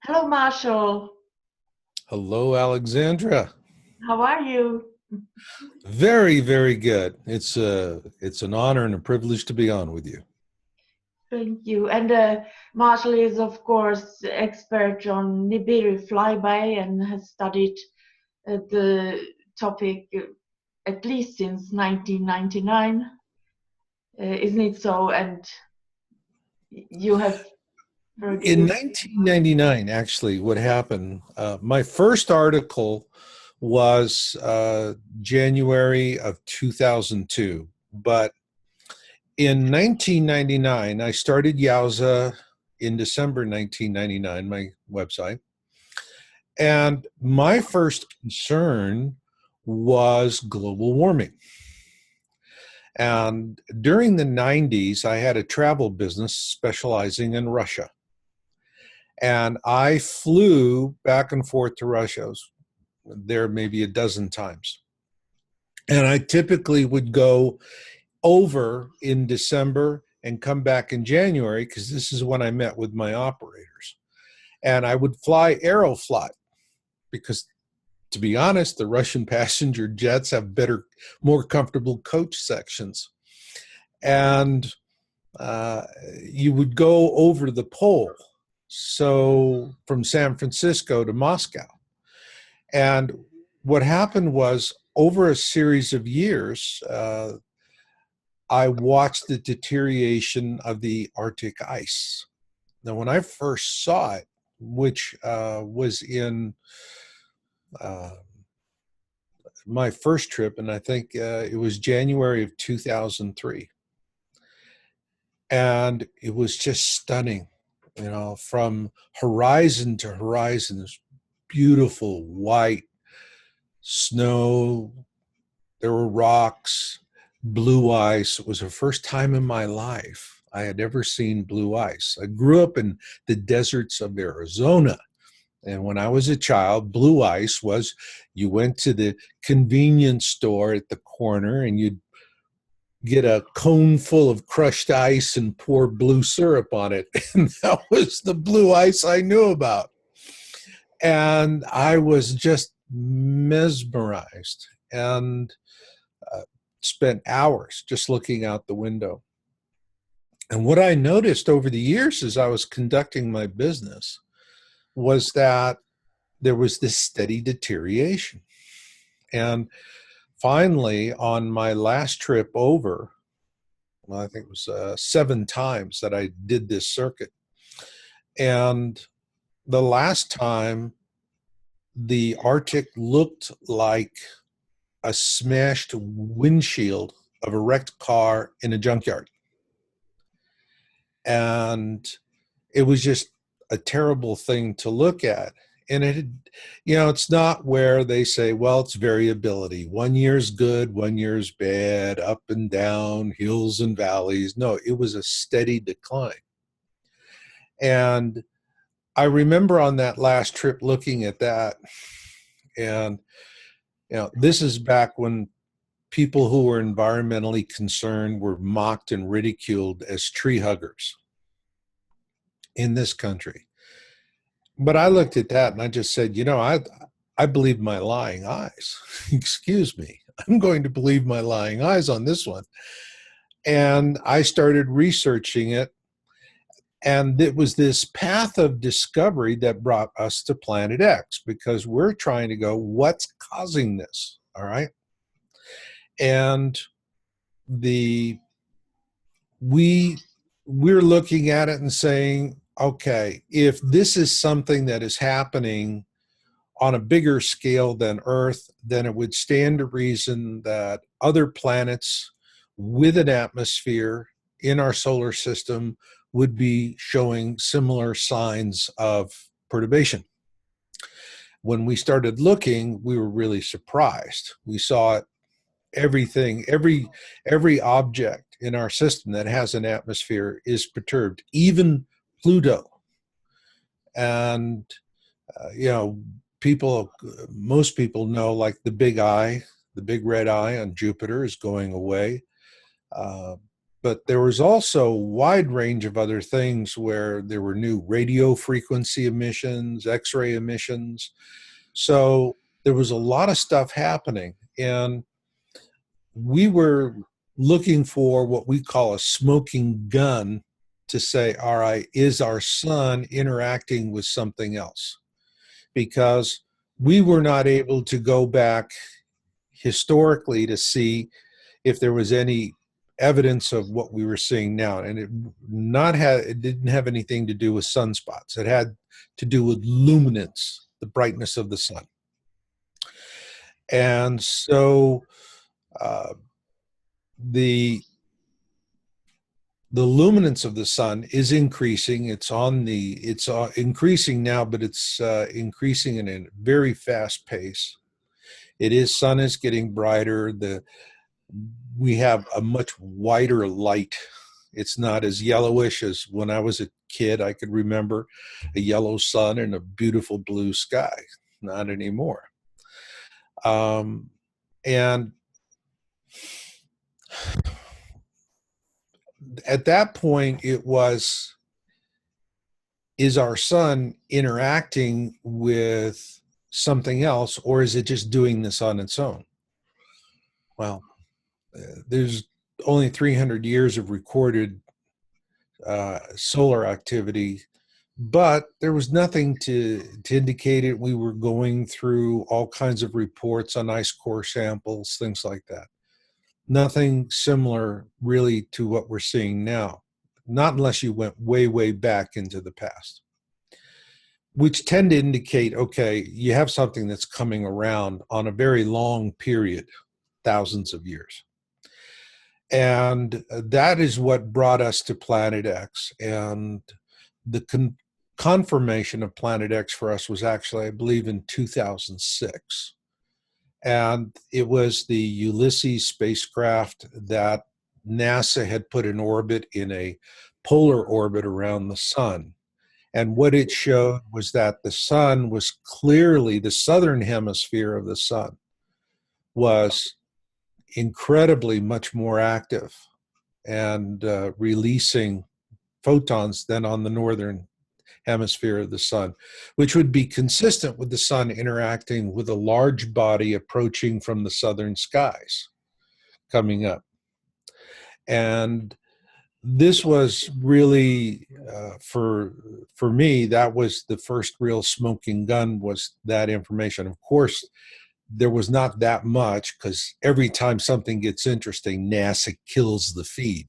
Hello, Marshall. Hello, Alexandra. How are you? Very, very good. It's an honor and a privilege to be on with you. Thank you. And Marshall is, of course, expert on Nibiru flyby and has studied the topic at least since 1999, isn't it so? And you have very In good. 1999, actually, what happened? My first article was January of 2002, but in 1999, I started Yowza in December 1999, my website. And my first concern was global warming. And during the 90s, I had a travel business specializing in Russia. And I flew back and forth to Russia. I was there maybe a dozen times. And I typically would go over in December and come back in January because this is when I met with my operators. And I would fly Aeroflot because, to be honest, the Russian passenger jets have better, more comfortable coach sections. And you would go over the pole, so from San Francisco to Moscow. And what happened was, over a series of years, I watched the deterioration of the Arctic ice. Now, when I first saw it, which was in my first trip, and I think it was January of 2003. And it was just stunning, from horizon to horizon, this beautiful white snow. There were rocks, blue ice. It was the first time in my life I had ever seen blue ice. I grew up in the deserts of Arizona. And when I was a child, blue ice was you went to the convenience store at the corner and you'd get a cone full of crushed ice and pour blue syrup on it. And that was the blue ice I knew about. And I was just mesmerized and spent hours just looking out the window. And what I noticed over the years as I was conducting my business was that there was this steady deterioration. And finally, on my last trip over, well, I think it was 7 times that I did this circuit. And the last time, the Arctic looked like a smashed windshield of a wrecked car in a junkyard. And it was just a terrible thing to look at. And it's not where they say, well, it's variability. 1 year's good, 1 year's bad, up and down, hills and valleys. No, it was a steady decline. And I remember on that last trip looking at that. And, this is back when people who were environmentally concerned were mocked and ridiculed as tree huggers in this country. But I looked at that and I just said, I believe my lying eyes. Excuse me. I'm going to believe my lying eyes on this one. And I started researching it. And it was this path of discovery that brought us to Planet X, because we're trying to go, what's causing this? All right. And we're looking at it and saying, okay, if this is something that is happening on a bigger scale than Earth, then it would stand to reason that other planets with an atmosphere in our solar system would be showing similar signs of perturbation. When we started looking, we were really surprised. We saw it, everything, every object in our system that has an atmosphere is perturbed, even Pluto. And, most people know, like the big eye, the big red eye on Jupiter is going away. but there was also a wide range of other things where there were new radio frequency emissions, X-ray emissions. So there was a lot of stuff happening, and we were looking for what we call a smoking gun to say, all right, is our sun interacting with something else? Because we were not able to go back historically to see if there was any evidence of what we were seeing now. And it didn't have anything to do with sunspots. It had to do with luminance, the brightness of the sun. And so the luminance of the sun is increasing. It's increasing now, but it's increasing in a very fast pace. Sun is getting brighter. We have a much wider light. It's not as yellowish as when I was a kid. I could remember a yellow sun and a beautiful blue sky. Not anymore. And at that point, it was, is our sun interacting with something else, or is it just doing this on its own? Well, there's only 300 years of recorded solar activity, but there was nothing to indicate it. We were going through all kinds of reports on ice core samples, things like that. Nothing similar really to what we're seeing now, not unless you went way, way back into the past, which tend to indicate, okay, you have something that's coming around on a very long period, thousands of years. And that is what brought us to Planet X. And the confirmation of Planet X for us was actually, I believe, in 2006. And it was the Ulysses spacecraft that NASA had put in orbit in a polar orbit around the sun. And what it showed was that the sun was clearly, the southern hemisphere of the sun was incredibly much more active and releasing photons than on the northern hemisphere of the sun, which would be consistent with the sun interacting with a large body approaching from the southern skies coming up. And this was really, for me, that was the first real smoking gun, was that information. Of course, there was not that much, because every time something gets interesting, NASA kills the feed.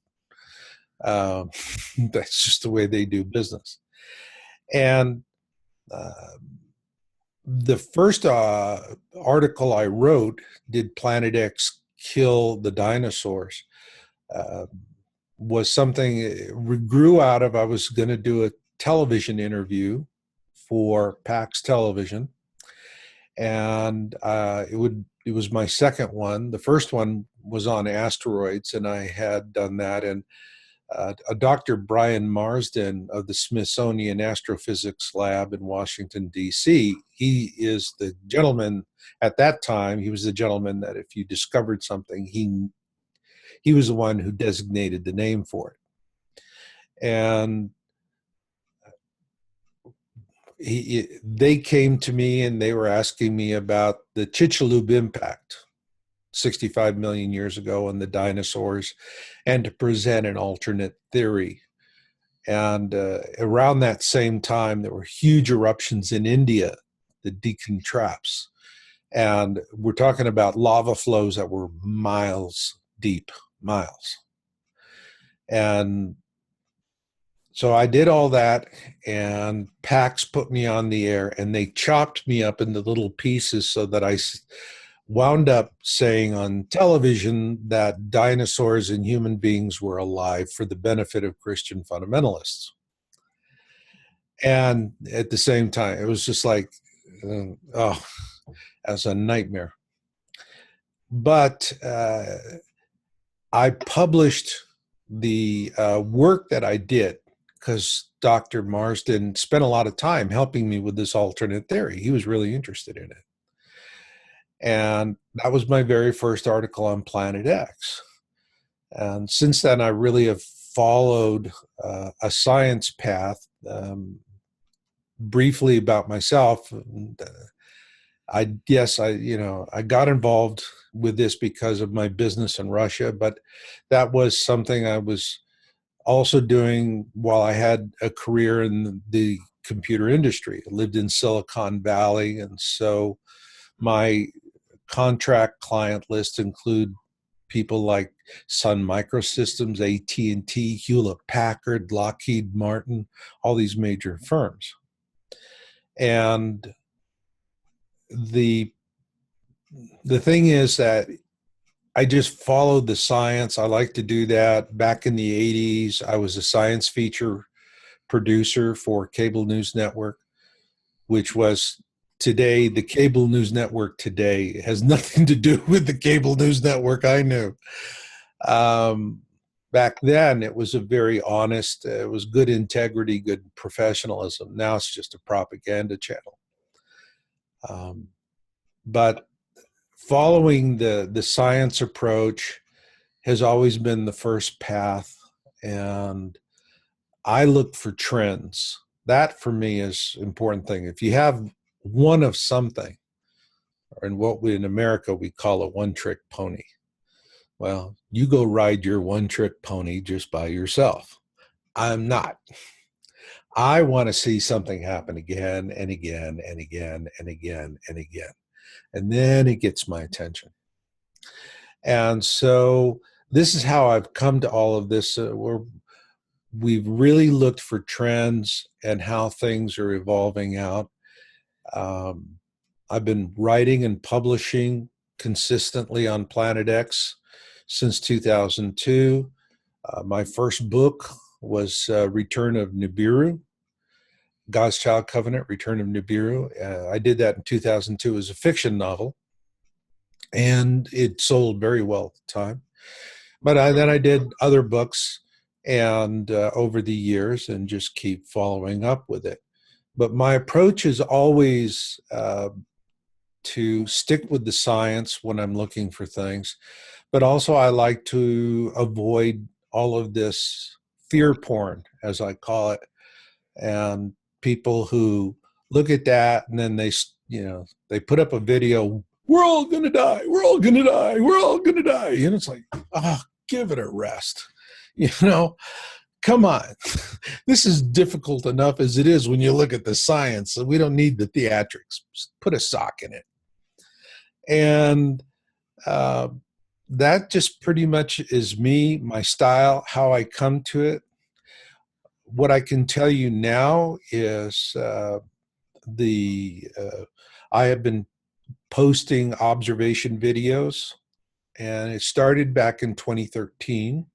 That's just the way they do business. And the first article I wrote, Did Planet X Kill the Dinosaurs? Was something it grew out of. I was going to do a television interview for PAX Television, and it was my second one. The first one was on asteroids, and I had done that. And a Dr. Brian Marsden of the Smithsonian Astrophysics Lab in Washington, D.C., he is the gentleman at that time. He was the gentleman that if you discovered something, he was the one who designated the name for it. And they came to me and they were asking me about the Chicxulub impact 65 million years ago on the dinosaurs, and to present an alternate theory. And around that same time, there were huge eruptions in India, the Deccan Traps. And we're talking about lava flows that were miles deep, miles. And so I did all that, and PAX put me on the air, and they chopped me up into little pieces so that I wound up saying on television that dinosaurs and human beings were alive for the benefit of Christian fundamentalists. And at the same time, it was just like, as a nightmare. But I published the work that I did because Dr. Marsden spent a lot of time helping me with this alternate theory. He was really interested in it. And that was my very first article on Planet X. And since then, I really have followed a science path. Briefly about myself, I got involved with this because of my business in Russia, but that was something I was also doing while I had a career in the computer industry. I lived in Silicon Valley, and so my contract client list include people like Sun Microsystems, AT&T, Hewlett-Packard, Lockheed Martin, all these major firms. And the thing is that I just followed the science. I like to do that. Back in the 80s, I was a science feature producer for Cable News Network, which was today, the Cable News Network today. It has nothing to do with the Cable News Network I knew. Back then, it was a very honest, it was good integrity, good professionalism. Now it's just a propaganda channel. But following the science approach has always been the first path, and I look for trends. That for me is an important thing. If you have one of something, or in what we in America we call a one-trick pony, well, you go ride your one-trick pony just by yourself. I'm not. I want to see something happen again and again and again and again and again. And then it gets my attention. And so this is how I've come to all of this. We've really looked for trends and how things are evolving out. I've been writing and publishing consistently on Planet X since 2002. My first book was Return of Nibiru, God's Child Covenant, Return of Nibiru. I did that in 2002 as a fiction novel, and it sold very well at the time. But then I did other books and over the years, and just keep following up with it. But my approach is always to stick with the science when I'm looking for things. But also I like to avoid all of this fear porn, as I call it, and people who look at that and then they put up a video, we're all going to die, we're all going to die, we're all going to die. And it's like, oh, give it a rest. Come on. This is difficult enough as it is when you look at the science. So we don't need the theatrics. Just put a sock in it. And that just pretty much is me, my style, how I come to it. What I can tell you now is I have been posting observation videos, and it started back in 2013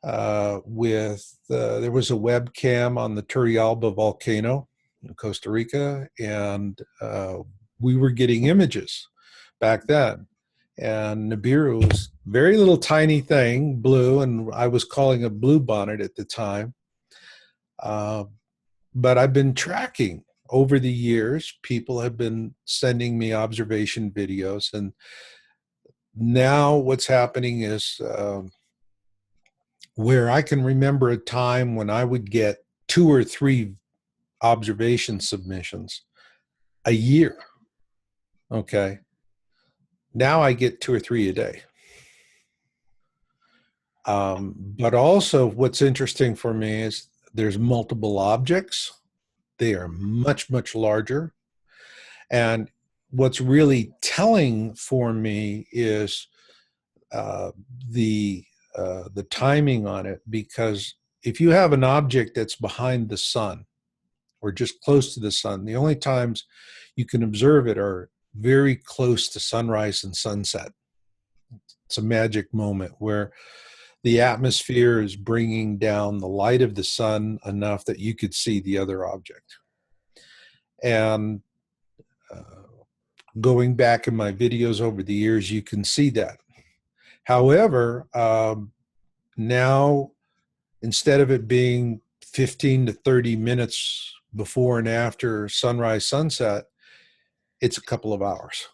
there was a webcam on the Turrialba volcano in Costa Rica, and we were getting images back then. And Nibiru was a very little tiny thing, blue, and I was calling it blue bonnet at the time. But I've been tracking over the years. People have been sending me observation videos, and now what's happening is where I can remember a time when I would get 2 or 3 observation submissions a year. Okay. Now I get 2 or 3 a day. But also what's interesting for me is there's multiple objects. They are much, much larger. And what's really telling for me is the timing on it, because if you have an object that's behind the sun or just close to the sun, the only times you can observe it are very close to sunrise and sunset. It's a magic moment where the atmosphere is bringing down the light of the sun enough that you could see the other object. And going back in my videos over the years, you can see that. However, now, instead of it being 15 to 30 minutes before and after sunrise, sunset, it's a couple of hours.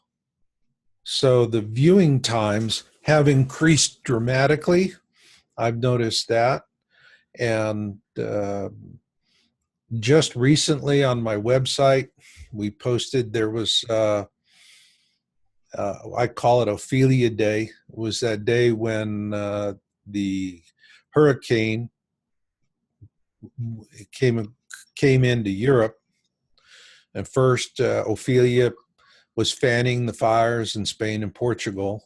So the viewing times have increased dramatically. I've noticed that. And just recently on my website, we posted, there was, I call it Ophelia Day. It was that day when the hurricane came into Europe. And first, Ophelia was fanning the fires in Spain and Portugal.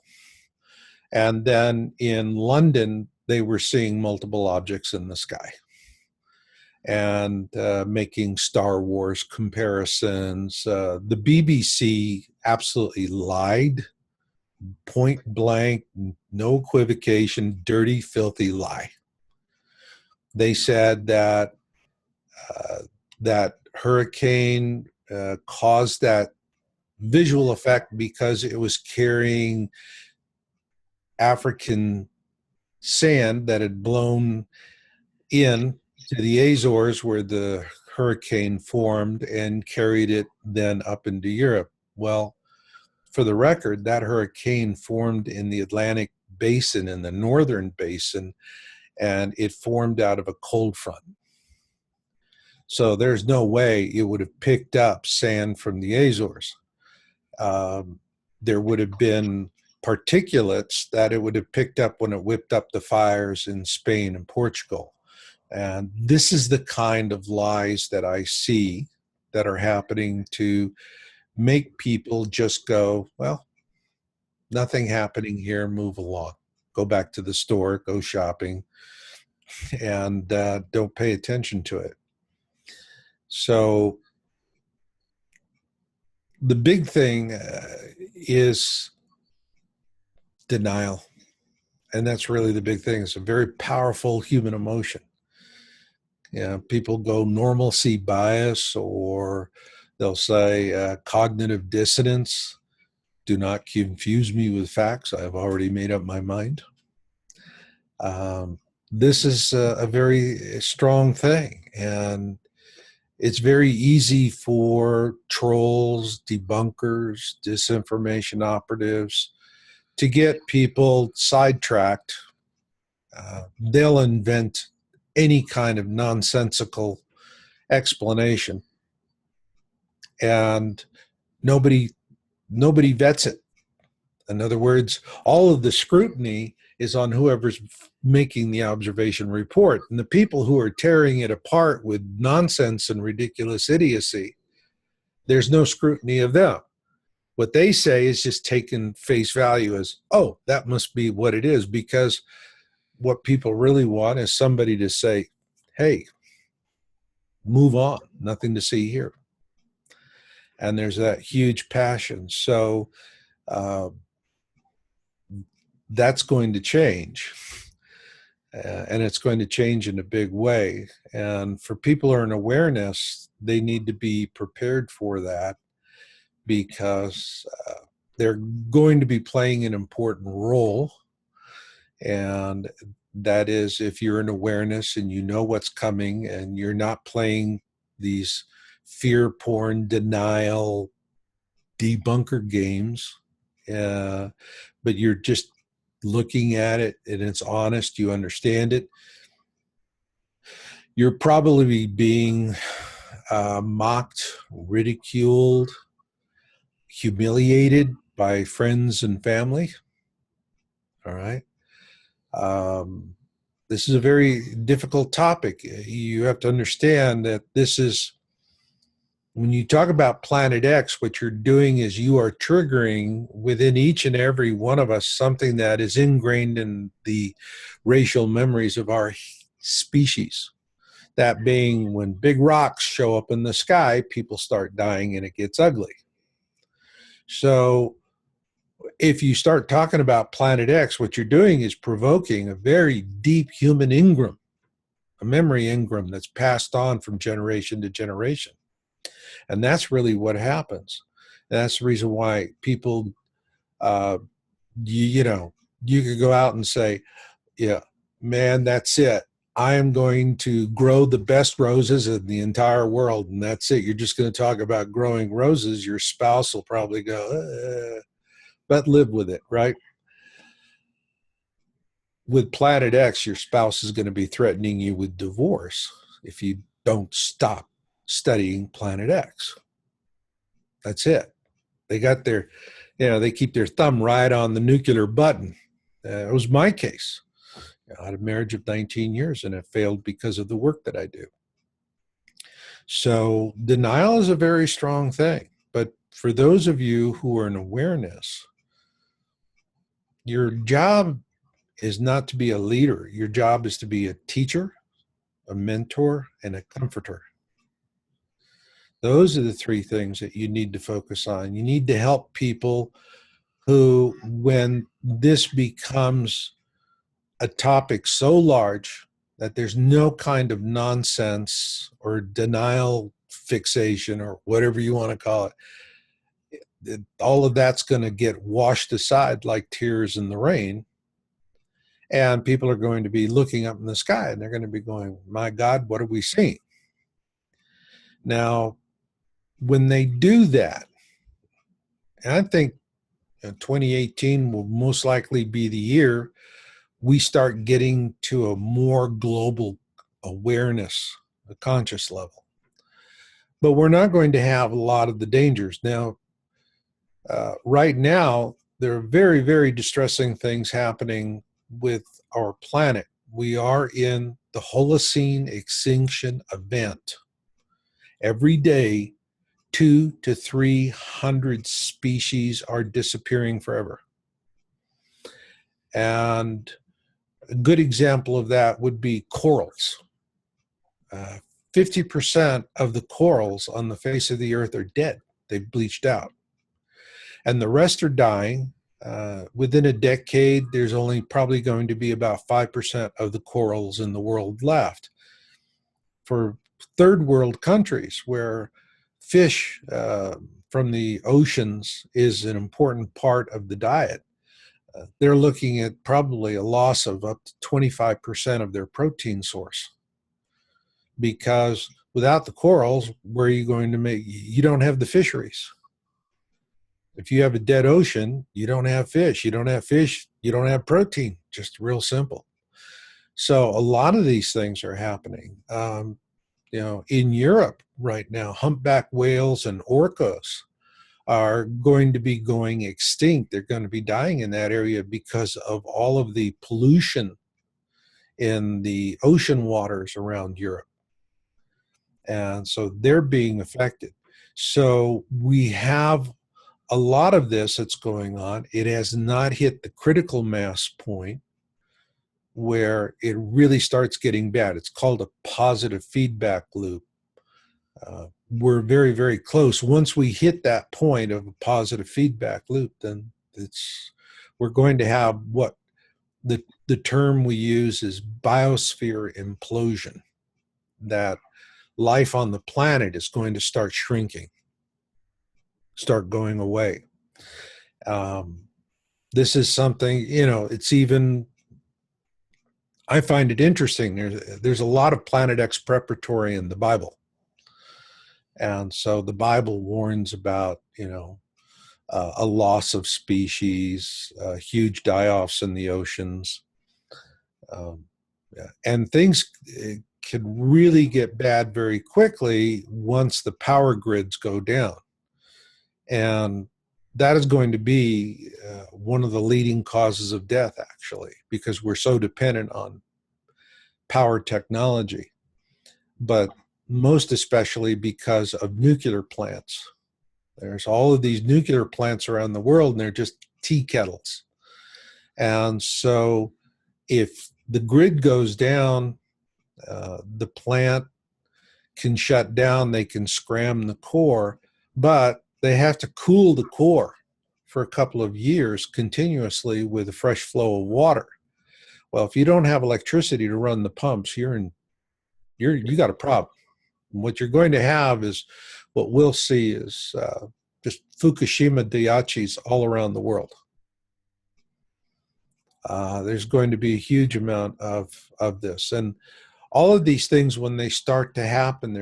And then in London, they were seeing multiple objects in the sky and making Star Wars comparisons. The BBC absolutely lied, point blank, no equivocation, dirty, filthy lie. They said that that hurricane caused that visual effect because it was carrying African sand that had blown in to the Azores where the hurricane formed and carried it then up into Europe. Well, for the record, that hurricane formed in the Atlantic basin, in the northern basin, and it formed out of a cold front. So there's no way it would have picked up sand from the Azores. There would have been particulates that it would have picked up when it whipped up the fires in Spain and Portugal. And this is the kind of lies that I see that are happening to make people just go, well, nothing happening here, move along. Go back to the store, go shopping, and don't pay attention to it. So the big thing is denial. And that's really the big thing. It's a very powerful human emotion. People go normalcy bias, or they'll say cognitive dissonance. Do not confuse me with facts. I have already made up my mind. This is a very strong thing. And it's very easy for trolls, debunkers, disinformation operatives to get people sidetracked. They'll invent any kind of nonsensical explanation, and nobody vets it. In other words, all of the scrutiny is on whoever's making the observation report. And the people who are tearing it apart with nonsense and ridiculous idiocy, there's no scrutiny of them. What they say is just taken face value as, oh, that must be what it is, because what people really want is somebody to say, hey, move on, nothing to see here. And there's that huge passion. So that's going to change. And it's going to change in a big way. And for people who are in awareness, they need to be prepared for that, because they're going to be playing an important role. And that is, if you're in awareness and you know what's coming and you're not playing these fear porn, denial, debunker games, but you're just looking at it and it's honest, you understand it, you're probably being mocked, ridiculed, humiliated by friends and family. All right. This is a very difficult topic. You have to understand that this is, when you talk about Planet X, what you're doing is you are triggering within each and every one of us something that is ingrained in the racial memories of our species. That being, when big rocks show up in the sky, people start dying and it gets ugly. So if you start talking about Planet X, what you're doing is provoking a very deep human engram, a memory engram that's passed on from generation to generation. And that's really what happens. And that's the reason why people, you could go out and say, yeah, man, that's it. I am going to grow the best roses in the entire world. And that's it. You're just going to talk about growing roses. Your spouse will probably go, but live with it, right? with Planet X, your spouse is going to be threatening you with divorce if you don't stop studying Planet X. That's it. They got their, they keep their thumb right on the nuclear button. It was my case. I had a marriage of 19 years and it failed because of the work that I do. So denial is a very strong thing. But for those of you who are in awareness, your job is not to be a leader. Your job is to be a teacher, a mentor, and a comforter. Those are the three things that you need to focus on. You need to help people who, when this becomes a topic so large that there's no kind of nonsense or denial fixation or whatever you want to call it, all of that's going to get washed aside like tears in the rain. And people are going to be looking up in the sky and they're going to be going, my God, what are we seeing? Now, when they do that, and I think 2018 will most likely be the year we start getting to a more global awareness, a conscious level. But we're not going to have a lot of the dangers. Now, right now, there are very, very distressing things happening with our planet. We are in the Holocene extinction event. Every day, 200 to 300 species are disappearing forever. And a good example of that would be corals. 50% of the corals on the face of the earth are dead. They've bleached out. And the rest are dying. Within a decade, there's only probably going to be about 5% of the corals in the world left. For third world countries where fish from the oceans is an important part of the diet, they're looking at probably a loss of up to 25% of their protein source. Because without the corals, where are you going to make? You don't have the fisheries. If you have a dead ocean, you don't have fish. You don't have fish, you don't have protein. Just real simple. So a lot of these things are happening. In Europe right now, humpback whales and orcas are going to be going extinct. They're going to be dying in that area because of all of the pollution in the ocean waters around Europe. And so they're being affected. So we have a lot of this that's going on. It has not hit the critical mass point where it really starts getting bad. It's called a positive feedback loop. We're very, very close. Once we hit that point of a positive feedback loop, then we're going to have what the term we use is biosphere implosion, that life on the planet is going to start shrinking, start going away. This is something, it's even, I find it interesting. There's a lot of Planet X preparatory in the Bible. And so the Bible warns about, a loss of species, huge die-offs in the oceans. And things can really get bad very quickly once the power grids go down. And that is going to be one of the leading causes of death, actually, because we're so dependent on power technology. But most especially because of nuclear plants. There's all of these nuclear plants around the world, and they're just tea kettles. And so if the grid goes down, the plant can shut down, they can scram the core, but they have to cool the core for a couple of years continuously with a fresh flow of water. Well, if you don't have electricity to run the pumps, you got a problem. What you're going to have is what we'll see is just Fukushima Daiichis all around the world. There's going to be a huge amount of this. And all of these things, when they start to happen,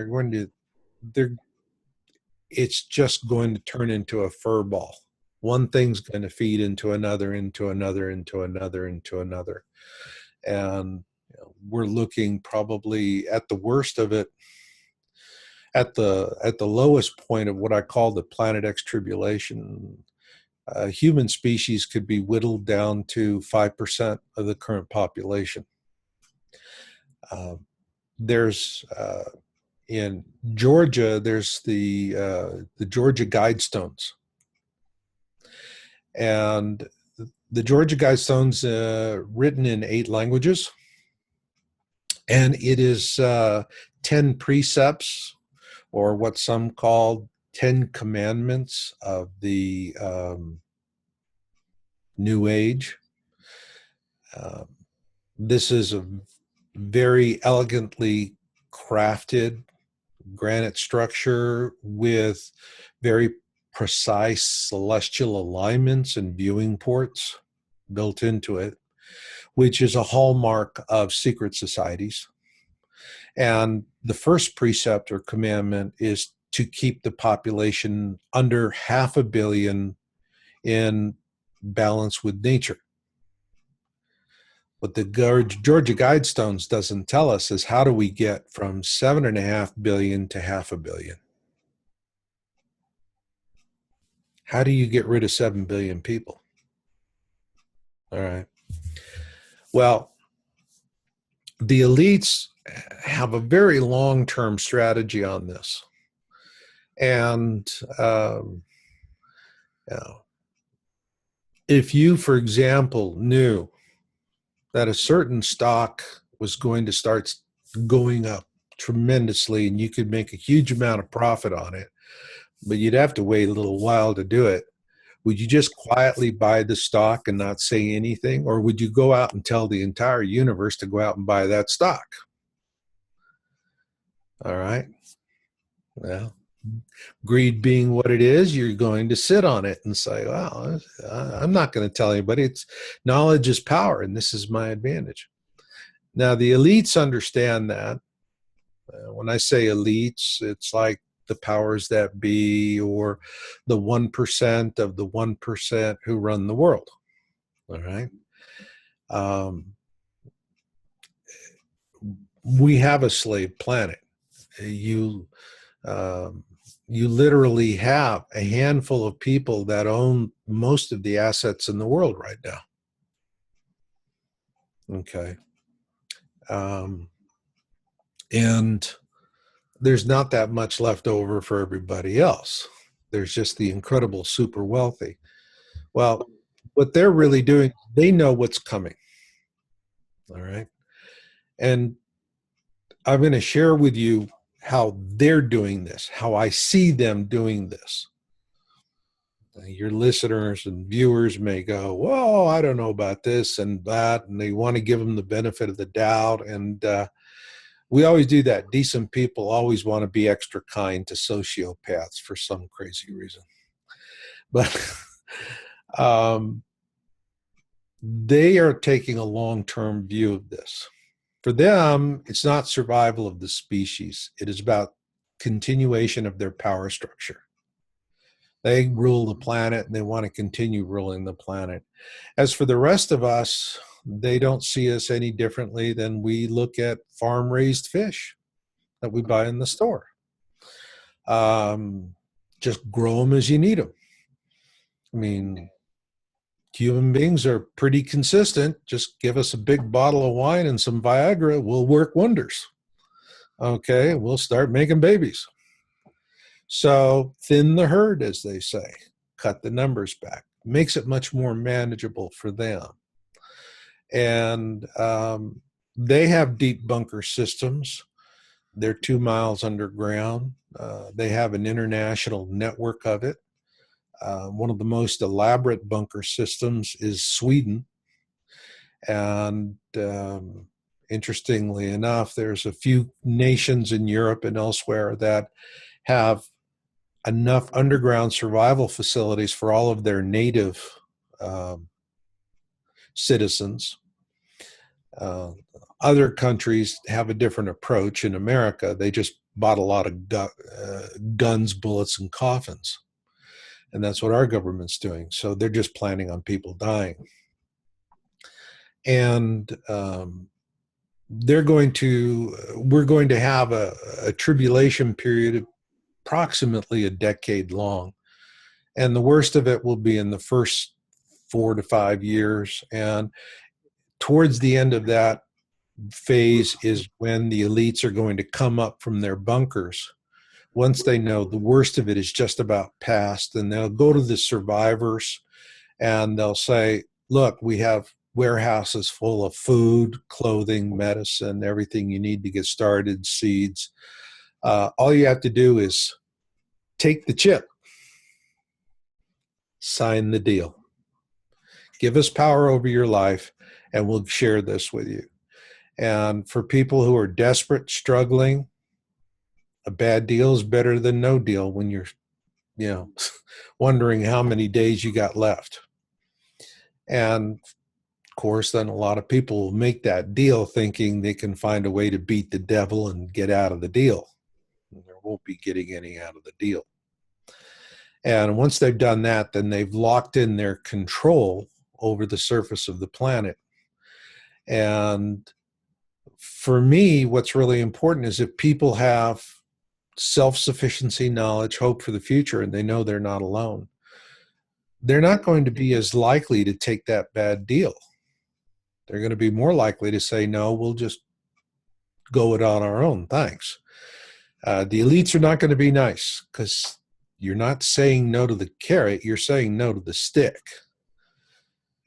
it's just going to turn into a fur ball. One thing's going to feed into another, into another, into another, into another. And we're looking probably at the worst of it, at the lowest point of what I call the Planet X tribulation. Human species could be whittled down to 5% of the current population. There's in Georgia, there's the Georgia Guidestones, and the Georgia Guidestones written in 8 languages, and it is 10 precepts, or what some call 10 commandments of the New Age. This is a very elegantly crafted granite structure with very precise celestial alignments and viewing ports built into it, which is a hallmark of secret societies. And the first precept or commandment is to keep the population under 500 million in balance with nature. What the Georgia Guidestones doesn't tell us is how do we get from 7.5 billion to 500 million? How do you get rid of 7 billion people? All right. Well, the elites have a very long-term strategy on this. And if you, for example, knew that a certain stock was going to start going up tremendously and you could make a huge amount of profit on it, but you'd have to wait a little while to do it, would you just quietly buy the stock and not say anything? Or would you go out and tell the entire universe to go out and buy that stock? All right. Well, greed being what it is, you're going to sit on it and say, well, I'm not going to tell anybody. It's knowledge is power, and this is my advantage. Now, the elites understand that. When I say elites, it's like the powers that be, or the 1% of the 1% who run the world. All right. We have a slave planet. You literally have a handful of people that own most of the assets in the world right now. Okay. And there's not that much left over for everybody else. There's just the incredible super wealthy. Well, what they're really doing, they know what's coming. All right. And I'm going to share with you how they're doing this, how I see them doing this. Your listeners and viewers may go, well, I don't know about this and that, and they want to give them the benefit of the doubt. And we always do that. Decent people always want to be extra kind to sociopaths for some crazy reason. But they are taking a long-term view of this. For them, it's not survival of the species. It is about continuation of their power structure. They rule the planet and they want to continue ruling the planet. As for the rest of us, they don't see us any differently than we look at farm-raised fish that we buy in the store. Just grow them as you need them. I mean, human beings are pretty consistent. Just give us a big bottle of wine and some Viagra, we'll work wonders. Okay, we'll start making babies. So thin the herd, as they say, cut the numbers back. Makes it much more manageable for them. And they have deep bunker systems. They're 2 miles underground. They have an international network of it. One of the most elaborate bunker systems is Sweden. And interestingly enough, there's a few nations in Europe and elsewhere that have enough underground survival facilities for all of their native citizens. Other countries have a different approach. In America, they just bought a lot of guns, bullets, and coffins. And that's what our government's doing. So they're just planning on people dying. And we're going to have a tribulation period approximately a decade long. And the worst of it will be in the first 4 to 5 years. And towards the end of that phase is when the elites are going to come up from their bunkers. Once they know the worst of it is just about past, and they'll go to the survivors and they'll say, look, we have warehouses full of food, clothing, medicine, everything you need to get started, seeds. All you have to do is take the chip, sign the deal. Give us power over your life, and we'll share this with you. And for people who are desperate, struggling, a bad deal is better than no deal when you're, wondering how many days you got left. And of course, then a lot of people will make that deal thinking they can find a way to beat the devil and get out of the deal. And there won't be getting any out of the deal. And once they've done that, then they've locked in their control over the surface of the planet. And for me, what's really important is if people have self-sufficiency, knowledge, hope for the future, and they know they're not alone, they're not going to be as likely to take that bad deal. They're going to be more likely to say, no, we'll just go it on our own. Thanks. The elites are not going to be nice because you're not saying no to the carrot, you're saying no to the stick.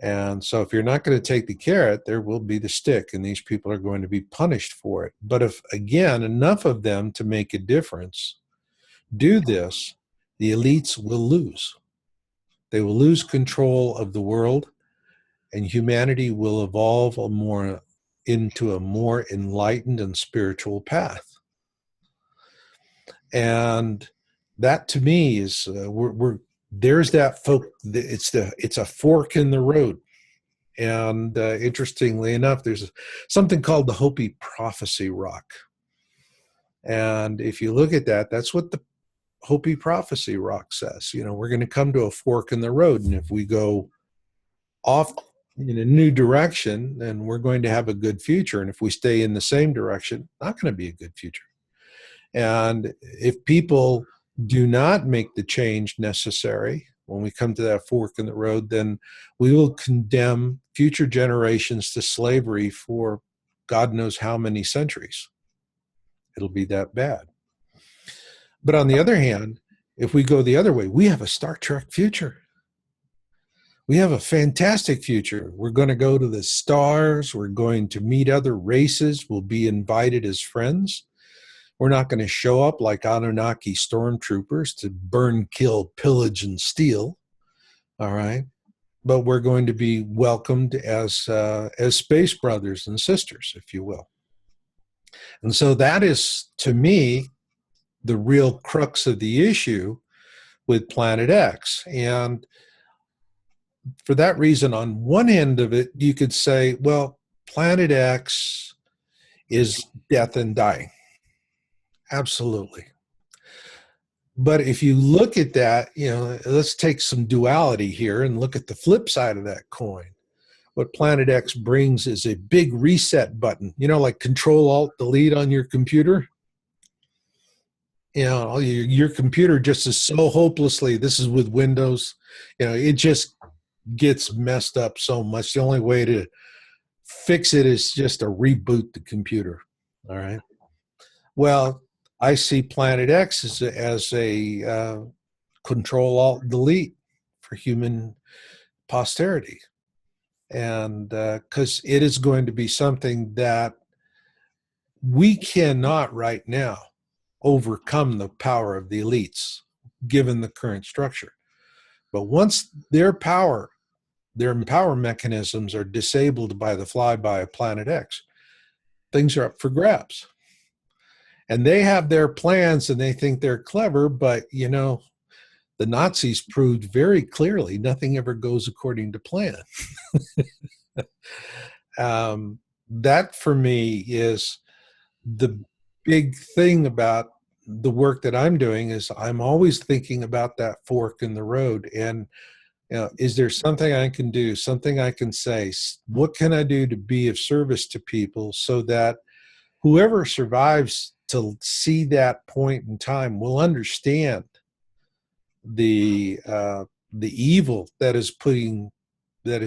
And so if you're not going to take the carrot, there will be the stick, and these people are going to be punished for it. But if, again, enough of them to make a difference do this, the elites will lose. They will lose control of the world, and humanity will evolve into a more enlightened and spiritual path. And that, to me, is there's that it's a fork in the road. And interestingly enough, there's something called the Hopi prophecy rock. And if you look at that, that's what the Hopi prophecy rock says. We're going to come to a fork in the road. And if we go off in a new direction, then we're going to have a good future. And if we stay in the same direction, not going to be a good future. And if people do not make the change necessary when we come to that fork in the road, then we will condemn future generations to slavery for God knows how many centuries. It'll be that bad. But on the other hand, if we go the other way, we have a Star Trek future. We have a fantastic future. We're going to go to the stars. We're going to meet other races. We'll be invited as friends. We're not going to show up like Anunnaki stormtroopers to burn, kill, pillage, and steal. All right. But we're going to be welcomed as space brothers and sisters, if you will. And so that is, to me, the real crux of the issue with Planet X. And for that reason, on one end of it, you could say, well, Planet X is death and dying. Absolutely. But if you look at that, let's take some duality here and look at the flip side of that coin. What Planet X brings is a big reset button, like Control-Alt-Delete on your computer. Your computer just is so hopelessly, this is with Windows, it just gets messed up so much. The only way to fix it is just to reboot the computer. All right. Well, I see Planet X as a Control-Alt-Delete for human posterity. And because it is going to be something that we cannot right now overcome the power of the elites, given the current structure. But once their power mechanisms are disabled by the flyby of Planet X, things are up for grabs. And they have their plans and they think they're clever, but the Nazis proved very clearly nothing ever goes according to plan. That for me is the big thing about the work that I'm doing is I'm always thinking about that fork in the road. And, is there something I can do, something I can say? What can I do to be of service to people so that whoever survives to see that point in time will understand the evil that is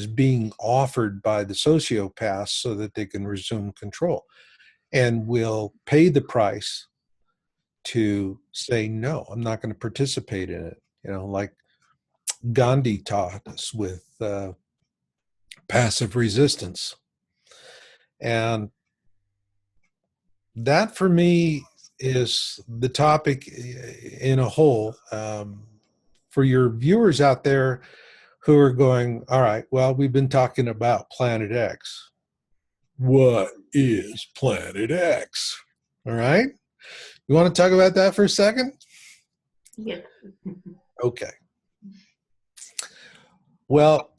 being offered by the sociopaths so that they can resume control, and will pay the price to say, no, I'm not going to participate in it. Like Gandhi taught us with passive resistance. And that for me is the topic in a whole. For your viewers out there who are going, all right, well, we've been talking about Planet X. What is Planet X? All right. You want to talk about that for a second? Yes. Okay. Well,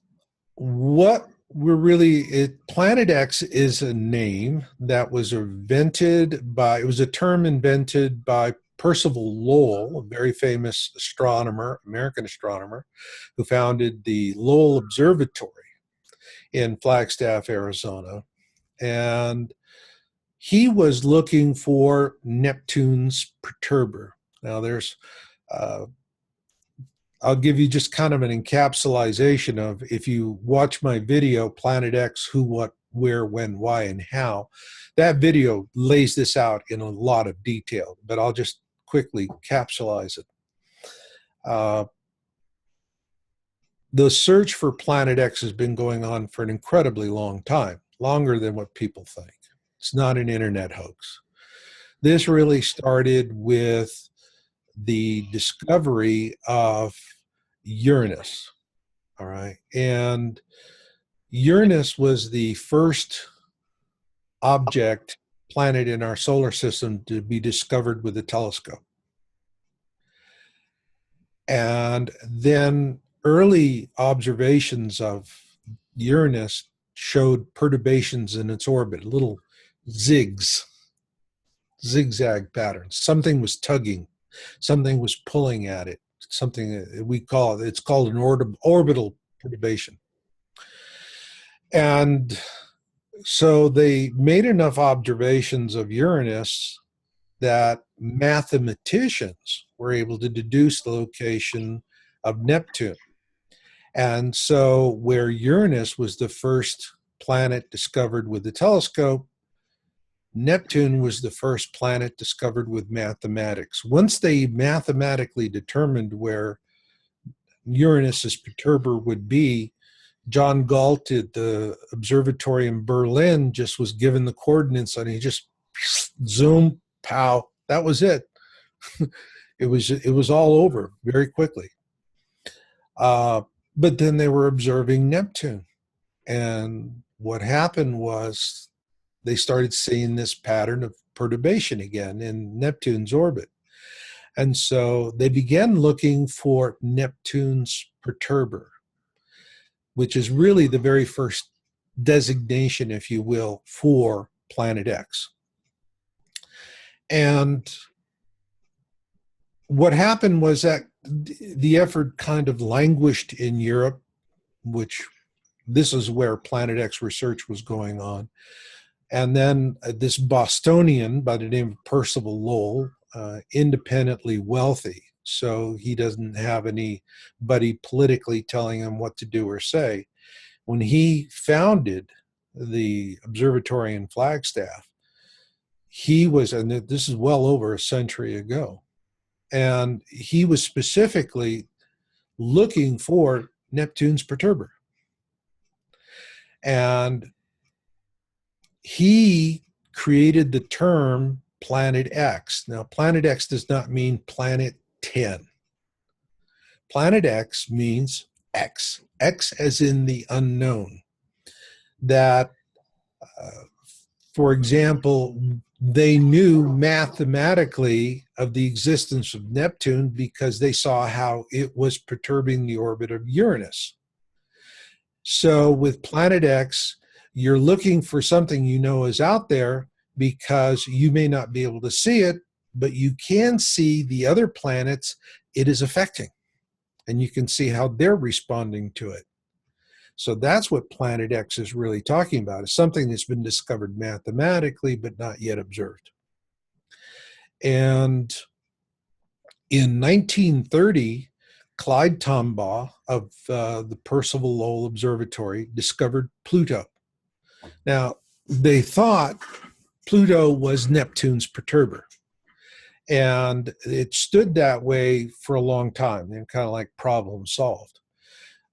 what we're really, Planet X is a name that was it was a term invented by Percival Lowell, a very famous astronomer, American astronomer, who founded the Lowell Observatory in Flagstaff, Arizona. And he was looking for Neptune's perturber. Now I'll give you just kind of an encapsulation of, if you watch my video, Planet X, who, what, where, when, why, and how, that video lays this out in a lot of detail, but I'll just quickly capsulize it. The search for Planet X has been going on for an incredibly long time, longer than what people think. It's not an internet hoax. This really started with the discovery of Uranus. All right. And Uranus was the first planet in our solar system to be discovered with a telescope. And then early observations of Uranus showed perturbations in its orbit, little zigzag patterns. Something was tugging, something was pulling at it, something it's called an orbital perturbation. And so they made enough observations of Uranus that mathematicians were able to deduce the location of Neptune. And so where Uranus was the first planet discovered with the telescope, Neptune was the first planet discovered with mathematics. Once they mathematically determined where Uranus's perturber would be, John Galt at the observatory in Berlin just was given the coordinates, and he just zoom, pow, that was it. It was all over very quickly. But then they were observing Neptune, and what happened was they started seeing this pattern of perturbation again in Neptune's orbit. And so they began looking for Neptune's perturber, which is really the very first designation, if you will, for Planet X. And what happened was that the effort kind of languished in Europe, which this is where Planet X research was going on. And then this Bostonian by the name of Percival Lowell, independently wealthy, so he doesn't have anybody politically telling him what to do or say. When he founded the observatory in Flagstaff, and this is well over a century ago, and he was specifically looking for Neptune's perturber. And he created the term Planet X. Now, Planet X does not mean Planet 10. Planet X means X. X as in the unknown. That, for example, they knew mathematically of the existence of Neptune because they saw how it was perturbing the orbit of Uranus. So with Planet X, you're looking for something you know is out there because you may not be able to see it, but you can see the other planets it is affecting, and you can see how they're responding to it. So that's what Planet X is really talking about. It's something that's been discovered mathematically, but not yet observed. And in 1930, Clyde Tombaugh of the Percival Lowell Observatory discovered Pluto. Now, they thought Pluto was Neptune's perturber. And it stood that way for a long time, and kind of like problem solved.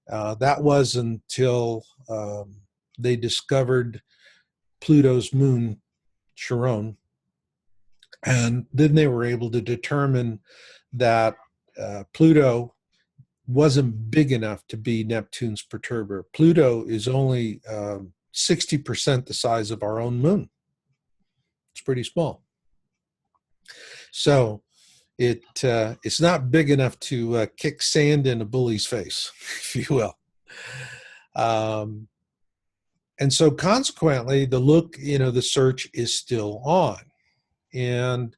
That was until they discovered Pluto's moon, Charon. And then they were able to determine that Pluto wasn't big enough to be Neptune's perturber. Pluto is only 60% the size of our own moon. It's pretty small. So it's not big enough to kick sand in a bully's face, if you will. And so consequently, the search is still on. And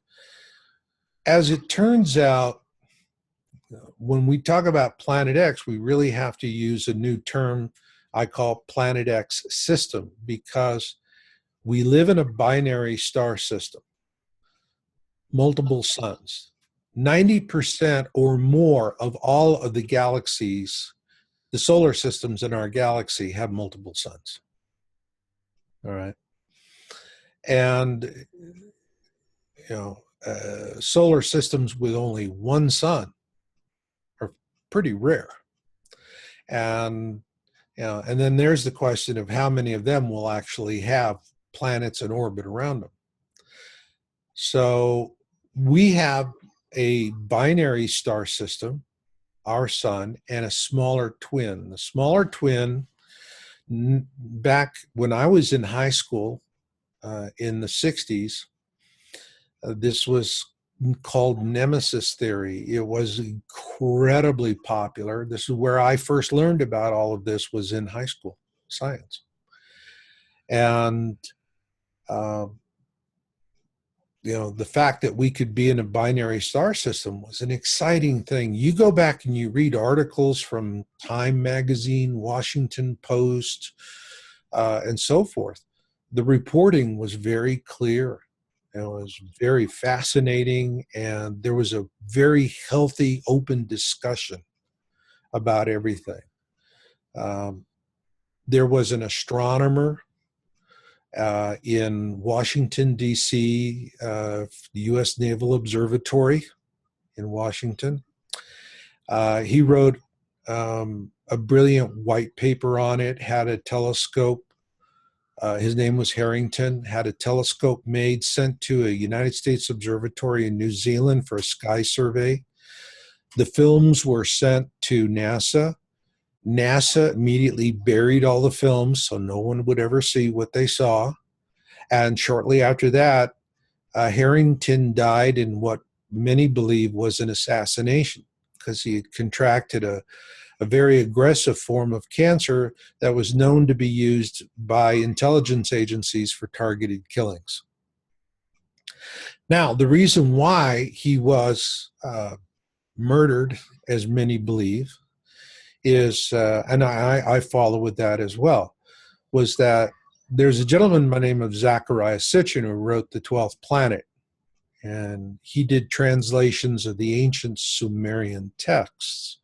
as it turns out, when we talk about Planet X, we really have to use a new term I call Planet X system, because we live in a binary star system, multiple suns. 90% or more of all of the galaxies, the solar systems in our galaxy, have multiple suns. All right. And, solar systems with only one sun are pretty rare. And, and then there's the question of how many of them will actually have planets in orbit around them. So we have a binary star system, our sun, and a smaller twin. The smaller twin, back when I was in high school in the 60s, this was called Nemesis theory. It was incredibly popular. This is where I first learned about all of this, was in high school science. And the fact that we could be in a binary star system was an exciting thing. You go back and you read articles from Time Magazine, Washington Post, and so forth. The reporting was very clear. It was very fascinating, and there was a very healthy, open discussion about everything. There was an astronomer in Washington, D.C., the U.S. Naval Observatory in Washington. He wrote a brilliant white paper on it, had a telescope. His name was Harrington, had a telescope made, sent to a United States observatory in New Zealand for a sky survey. The films were sent to NASA. NASA immediately buried all the films so no one would ever see what they saw. And shortly after that, Harrington died in what many believe was an assassination, because he had contracted a very aggressive form of cancer that was known to be used by intelligence agencies for targeted killings. Now, the reason why he was murdered, as many believe, is, and I follow with that as well, was that there's a gentleman by the name of Zecharia Sitchin who wrote The 12th Planet, and he did translations of the ancient Sumerian texts,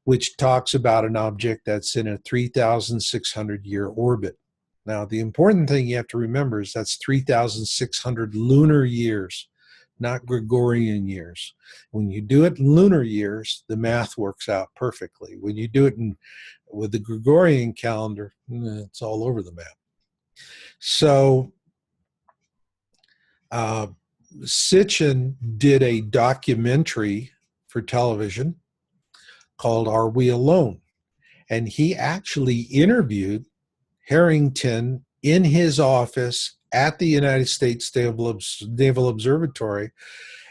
which talks about an object that's in a 3,600-year orbit. Now, the important thing you have to remember is that's 3,600 lunar years, not Gregorian years. When you do it in lunar years, the math works out perfectly. When you do it with the Gregorian calendar, it's all over the map. So Sitchin did a documentary for television called Are We Alone? And he actually interviewed Harrington in his office at the United States Naval Observatory,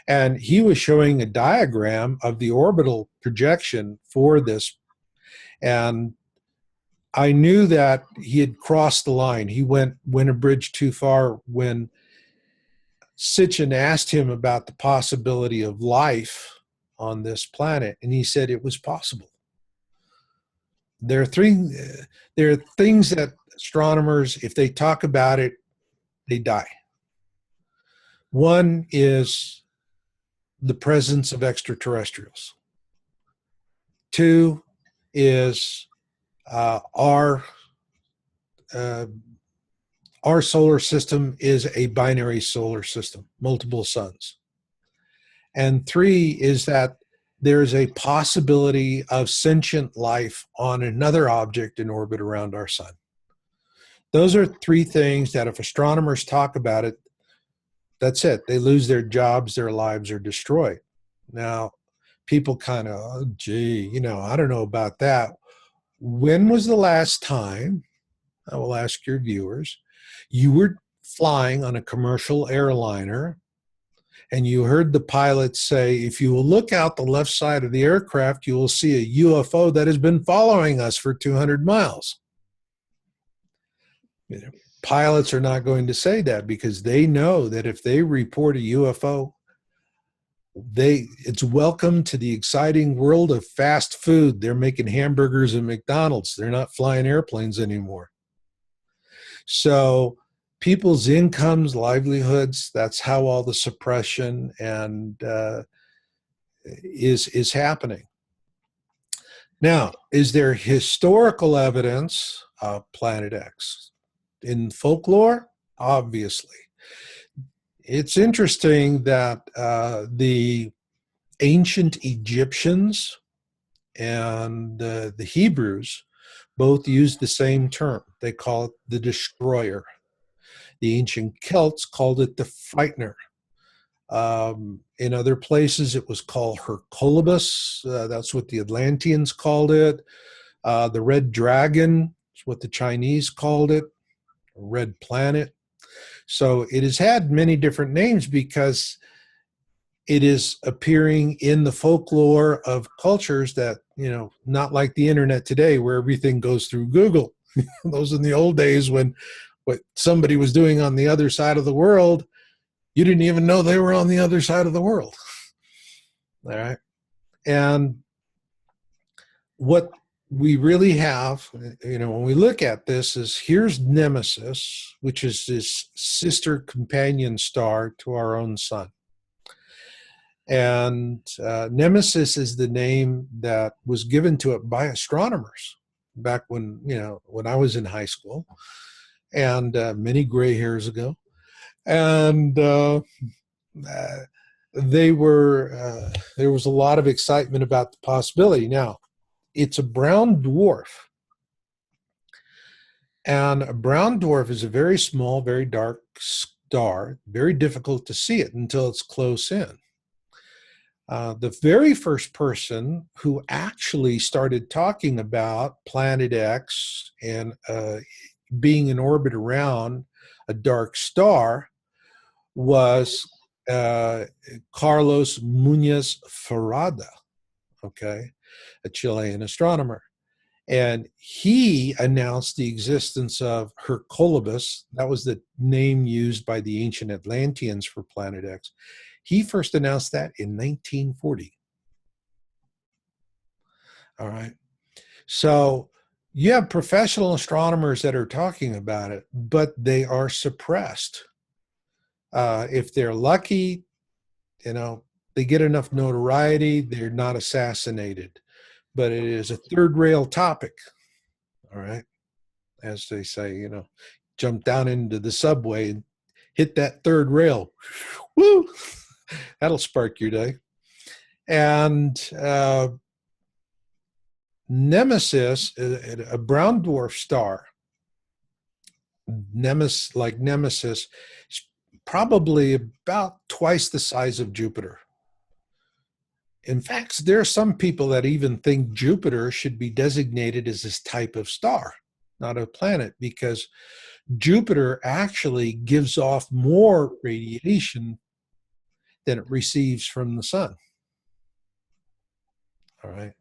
and he was showing a diagram of the orbital projection for this. And I knew that he had crossed the line. He went a bridge too far when Sitchin asked him about the possibility of life on this planet, and he said it was possible. There are things that astronomers, if they talk about it, they die. One is the presence of extraterrestrials. Two is our solar system is a binary solar system, multiple suns. And three is that there is a possibility of sentient life on another object in orbit around our sun. Those are three things that if astronomers talk about it, that's it. They lose their jobs, their lives are destroyed. Now, people kind of, oh, gee, I don't know about that. When was the last time, I will ask your viewers, you were flying on a commercial airliner and you heard the pilot say, if you will look out the left side of the aircraft, you will see a UFO that has been following us for 200 miles. Pilots are not going to say that because they know that if they report a UFO, it's welcome to the exciting world of fast food. They're making hamburgers at McDonald's. They're not flying airplanes anymore. So people's incomes, livelihoods, that's how all the suppression and is happening. Now, is there historical evidence of Planet X? In folklore, obviously. It's interesting that the ancient Egyptians and the Hebrews both used the same term. They call it the destroyer. The ancient Celts called it the frightener. In other places, it was called Hercolibus. That's what the Atlanteans called it. The red dragon is what the Chinese called it. Red planet. So it has had many different names because it is appearing in the folklore of cultures that, not like the internet today where everything goes through Google. Those in the old days when what somebody was doing on the other side of the world, you didn't even know they were on the other side of the world. All right. And what we really have, when we look at this is here's Nemesis, which is this sister companion star to our own sun. And Nemesis is the name that was given to it by astronomers back when, when I was in high school and many gray hairs ago. And there was a lot of excitement about the possibility. Now, it's a brown dwarf. And a brown dwarf is a very small, very dark star, very difficult to see it until it's close in. The very first person who actually started talking about Planet X and being in orbit around a dark star was Carlos Muñoz Ferrada, okay, a Chilean astronomer. And he announced the existence of Hercolibus. That was the name used by the ancient Atlanteans for Planet X. He first announced that in 1940. All right. So you have professional astronomers that are talking about it, but they are suppressed. If they're lucky, they get enough notoriety, they're not assassinated. But it is a third rail topic, all right? As they say, jump down into the subway and hit that third rail. Woo! That'll spark your day. And Nemesis, a brown dwarf star, Nemesis, is probably about twice the size of Jupiter. In fact, there are some people that even think Jupiter should be designated as this type of star, not a planet, because Jupiter actually gives off more radiation than it receives from the sun. All right.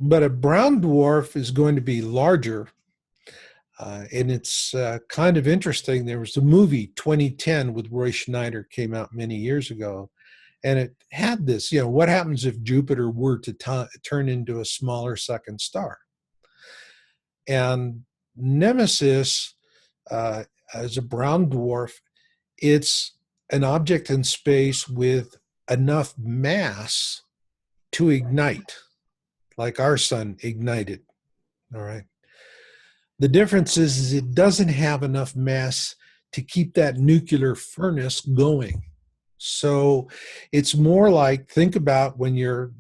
But a brown dwarf is going to be larger. And it's kind of interesting. There was a movie, 2010, with Roy Schneider, came out many years ago. And it had this, what happens if Jupiter were to turn into a smaller second star? And Nemesis, as a brown dwarf, it's an object in space with enough mass to ignite, like our sun ignited. All right. The difference is it doesn't have enough mass to keep that nuclear furnace going. So it's more like, think about when you're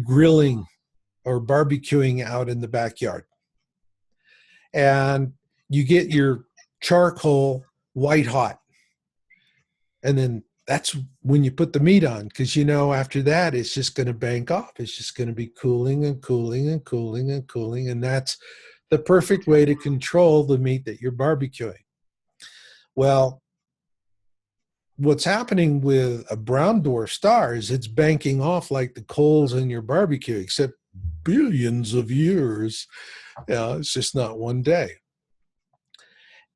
grilling or barbecuing out in the backyard, and you get your charcoal white hot, and then that's when you put the meat on, because after that it's just going to bank off. It's just going to be cooling and cooling and cooling and cooling, and that's the perfect way to control the meat that you're barbecuing. Well, what's happening with a brown dwarf star is it's banking off like the coals in your barbecue, except billions of years. It's just not one day.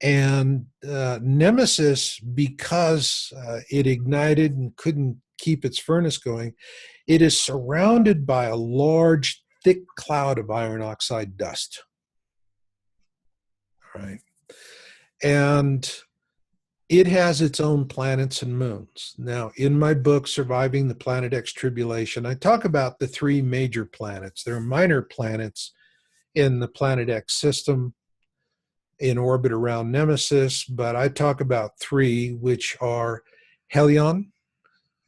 And Nemesis, because it ignited and couldn't keep its furnace going, it is surrounded by a large, thick cloud of iron oxide dust. All right. And it has its own planets and moons. Now, in my book, Surviving the Planet X Tribulation, I talk about the three major planets. There are minor planets in the Planet X system in orbit around Nemesis, but I talk about three, which are Helion.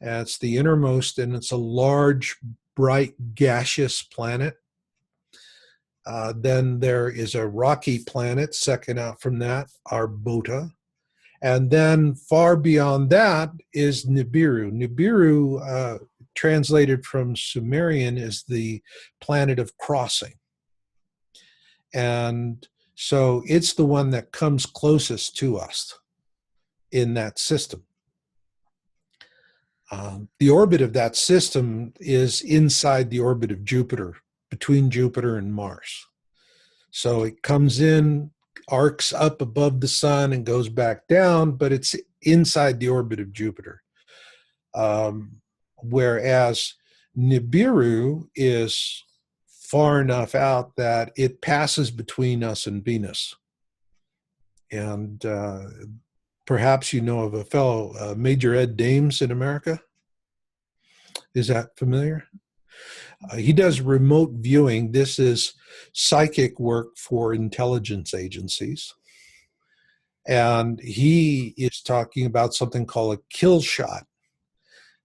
It's the innermost, and it's a large, bright, gaseous planet. Then there is a rocky planet, second out from that, Arbota. And then far beyond that is Nibiru. Nibiru, translated from Sumerian, is the planet of crossing. And so it's the one that comes closest to us in that system. The orbit of that system is inside the orbit of Jupiter, between Jupiter and Mars. So it comes in, arcs up above the sun and goes back down, but it's inside the orbit of Jupiter. Whereas Nibiru is far enough out that it passes between us and Venus. And perhaps you know of a fellow, Major Ed Dames in America. Is that familiar? He does remote viewing. This is psychic work for intelligence agencies. And he is talking about something called a kill shot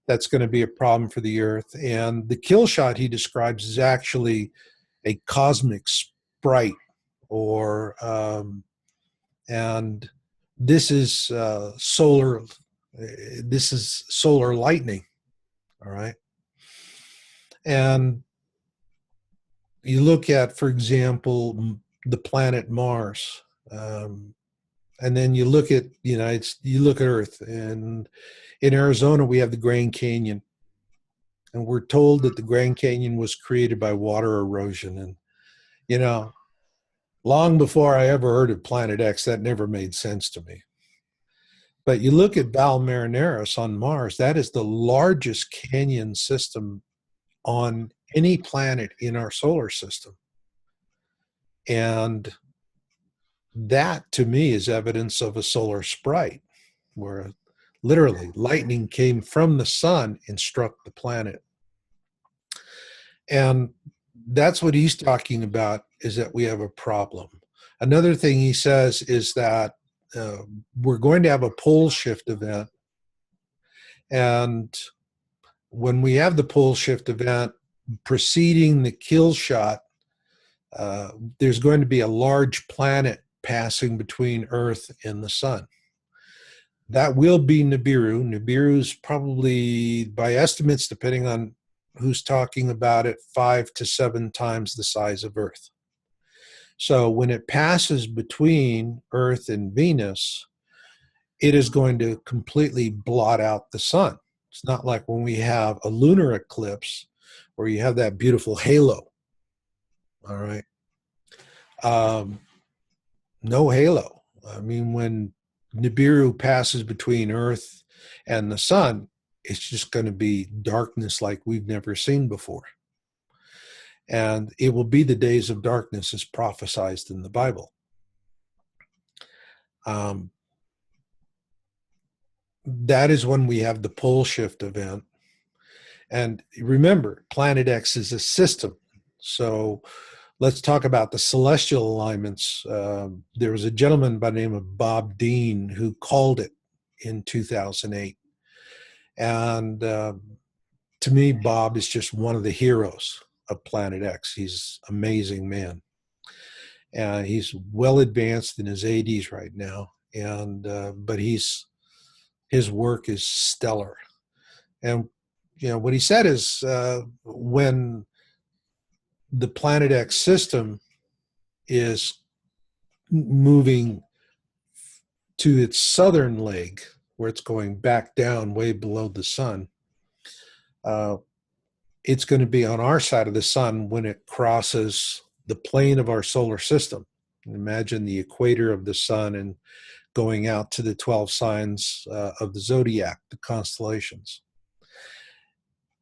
that's going to be a problem for the Earth. And the kill shot he describes is actually a cosmic sprite, and this is solar lightning. All right. And you look at, for example, the planet Mars, and then you look at you look at Earth, and in Arizona we have the Grand Canyon, and we're told that the Grand Canyon was created by water erosion. And long before I ever heard of Planet X, that never made sense to me. But you look at Val Marineris on Mars, that is the largest canyon system on any planet in our solar system. And that, to me, is evidence of a solar sprite, where literally lightning came from the sun and struck the planet. And that's what he's talking about, is that we have a problem. Another thing he says is that we're going to have a pole shift event. And when we have the pole shift event preceding the kill shot, there's going to be a large planet passing between Earth and the sun. That will be Nibiru. Nibiru is probably, by estimates, depending on who's talking about it, 5 to 7 times the size of Earth. So when it passes between Earth and Venus, it is going to completely blot out the sun. It's not like when we have a lunar eclipse where you have that beautiful halo. All right. no halo. I mean, when Nibiru passes between Earth and the sun, it's just going to be darkness like we've never seen before. And it will be the days of darkness as prophesized in the Bible. That is when we have the pole shift event. And remember, Planet X is a system. So let's talk about the celestial alignments. There was a gentleman by the name of Bob Dean who called it in 2008. And to me, Bob is just one of the heroes of Planet X. He's an amazing man. And he's well advanced in his 80s right now. And but his work is stellar. And what he said is when the Planet X system is moving to its southern leg, where it's going back down way below the sun, it's going to be on our side of the sun when it crosses the plane of our solar system. Imagine the equator of the sun and going out to the 12 signs of the zodiac, the constellations.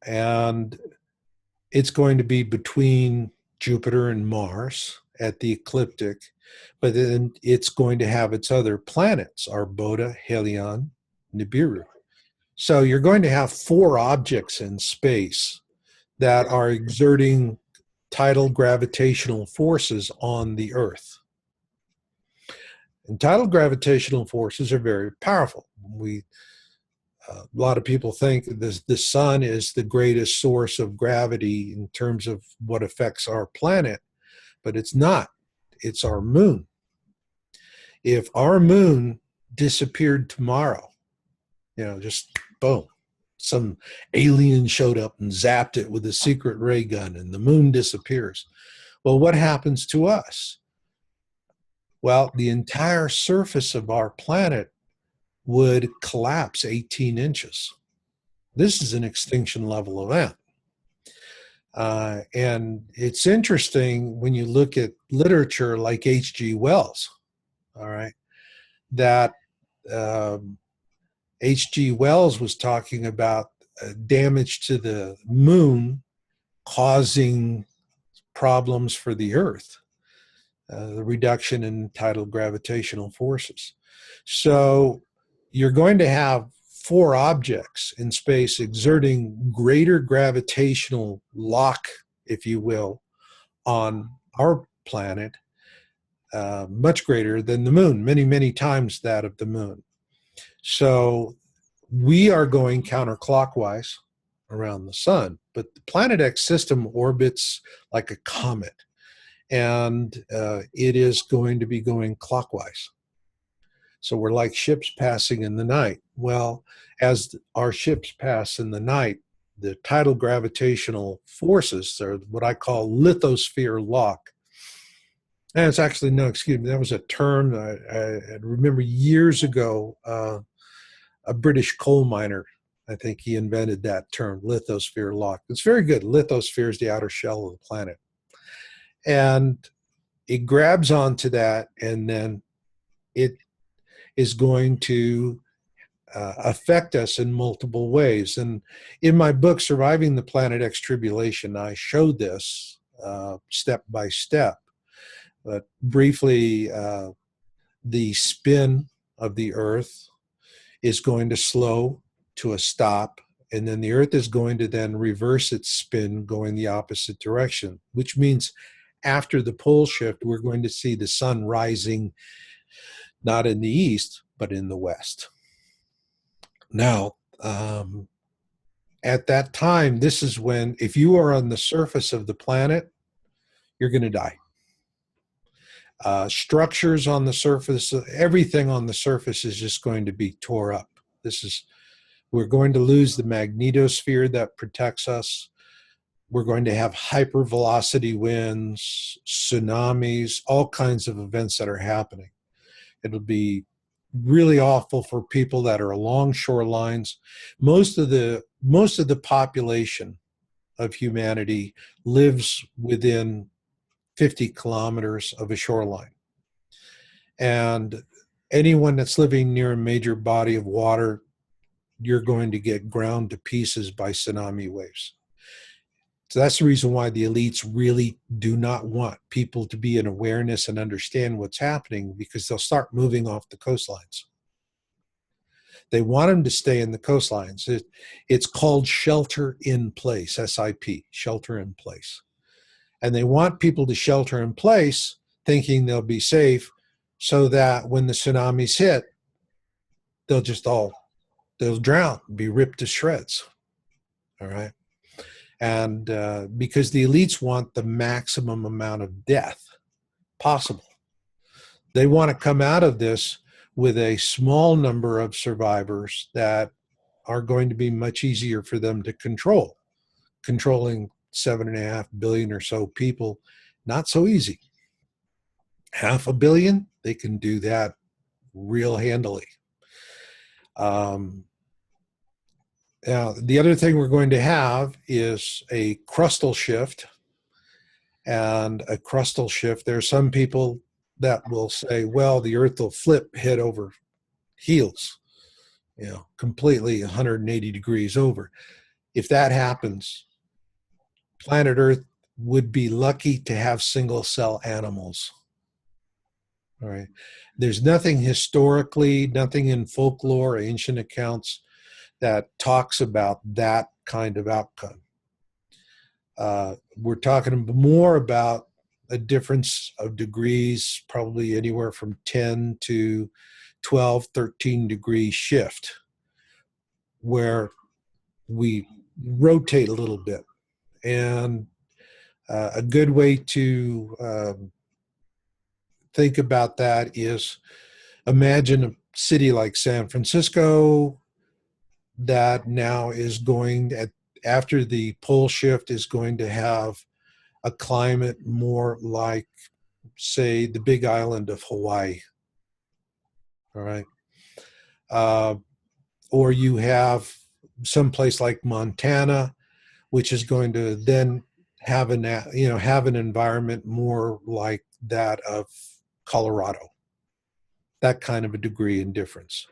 And it's going to be between Jupiter and Mars at the ecliptic, but then it's going to have its other planets, Arbota, Helion, Nibiru. So you're going to have 4 objects in space that are exerting tidal gravitational forces on the Earth. And tidal gravitational forces are very powerful. A lot of people think the sun is the greatest source of gravity in terms of what affects our planet, but it's not. It's our moon. If our moon disappeared tomorrow, just boom, some alien showed up and zapped it with a secret ray gun and the moon disappears. Well, what happens to us? Well, the entire surface of our planet would collapse 18 inches. This is an extinction level event. And it's interesting when you look at literature like H.G. Wells, all right, that H.G. Wells was talking about damage to the moon causing problems for the Earth, the reduction in tidal gravitational forces. So you're going to have 4 objects in space exerting greater gravitational lock, if you will, on our planet, much greater than the moon, many, many times that of the moon. So we are going counterclockwise around the sun, but the Planet X system orbits like a comet, and it is going to be going clockwise. So we're like ships passing in the night. Well, as our ships pass in the night, the tidal gravitational forces are what I call lithosphere lock. And it's actually, no, excuse me, that was a term I remember years ago, a British coal miner, I think he invented that term, lithosphere lock. It's very good. Lithosphere is the outer shell of the planet. And it grabs onto that, and then it is going to affect us in multiple ways. And in my book, Surviving the Planet X Tribulation, I showed this step by step. But briefly, the spin of the Earth is going to slow to a stop, and then the Earth is going to then reverse its spin going the opposite direction, which means after the pole shift, we're going to see the sun rising not in the east, but in the west. Now, at that time, this is when, if you are on the surface of the planet, you're going to die. Structures on the surface, everything on the surface is just going to be tore up. We're going to lose the magnetosphere that protects us. We're going to have hypervelocity winds, tsunamis, all kinds of events that are happening. It'll be really awful for people that are along shorelines. Most of the population of humanity lives within 50 kilometers of a shoreline. And anyone that's living near a major body of water, you're going to get ground to pieces by tsunami waves. So that's the reason why the elites really do not want people to be in awareness and understand what's happening, because they'll start moving off the coastlines. They want them to stay in the coastlines. It's called shelter in place, SIP, shelter in place. And they want people to shelter in place thinking they'll be safe, so that when the tsunamis hit, they'll drown, be ripped to shreds. All right. And because the elites want the maximum amount of death possible, they want to come out of this with a small number of survivors that are going to be much easier for them to control. Controlling 7.5 billion or so people, not so easy. 500 million, they can do that real handily. Now, the other thing we're going to have is a crustal shift. And a crustal shift, there are some people that will say, well, the Earth will flip head over heels, completely 180 degrees over. If that happens, planet Earth would be lucky to have single cell animals. All right. There's nothing historically, nothing in folklore or ancient accounts that talks about that kind of outcome. We're talking more about a difference of degrees, probably anywhere from 10 to 12, 13 degree shift, where we rotate a little bit. And a good way to think about that is, imagine a city like San Francisco that now is going, after the pole shift, is going to have a climate more like, say, the big island of Hawaii. All right. Or you have someplace like Montana, which is going to then have an environment more like that of Colorado. That kind of a degree in difference.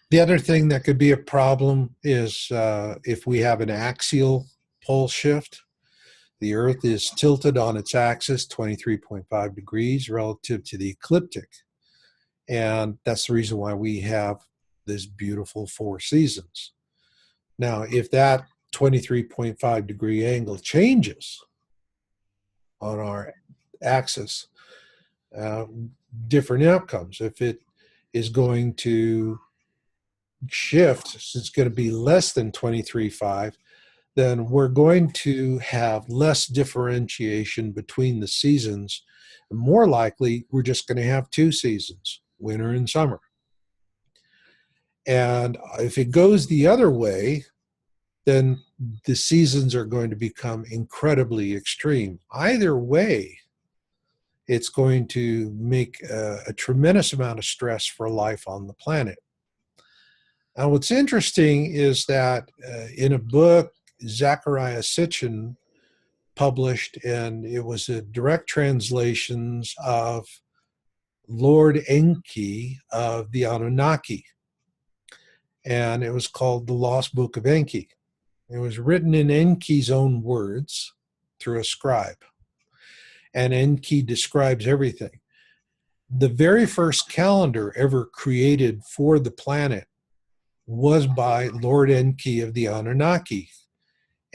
The other thing that could be a problem is if we have an axial pole shift. The Earth is tilted on its axis 23.5 degrees relative to the ecliptic. And that's the reason why we have this beautiful 4 seasons. Now, if that 23.5 degree angle changes on our axis, different outcomes. If it is going to shift, it's going to be less than 23.5, then we're going to have less differentiation between the seasons. More likely, we're just going to have 2 seasons, winter and summer. And if it goes the other way, then the seasons are going to become incredibly extreme. Either way, it's going to make a tremendous amount of stress for life on the planet. Now, what's interesting is that in a book Zachariah Sitchin published, and it was a direct translations of Lord Enki of the Anunnaki, and it was called The Lost Book of Enki. It was written in Enki's own words through a scribe, and Enki describes everything. The very first calendar ever created for the planet was by Lord Enki of the Anunnaki.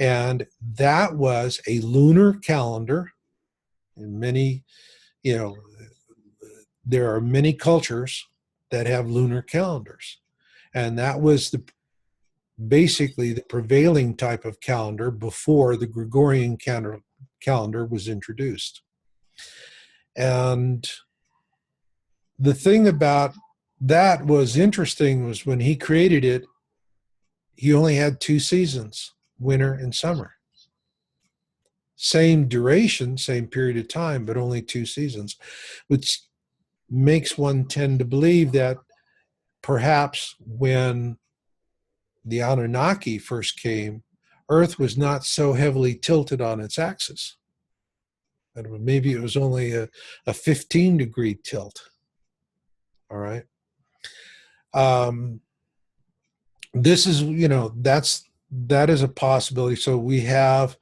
And that was a lunar calendar. And many, there are many cultures that have lunar calendars. And that was basically the prevailing type of calendar before the Gregorian calendar was introduced. And the thing about that was interesting was when he created it, he only had 2 seasons, winter and summer. Same duration, same period of time, but only 2 seasons, which makes one tend to believe that perhaps when the Anunnaki first came, Earth was not so heavily tilted on its axis. I don't know, maybe it was only a 15-degree tilt. All right. This is, that is a possibility. So we have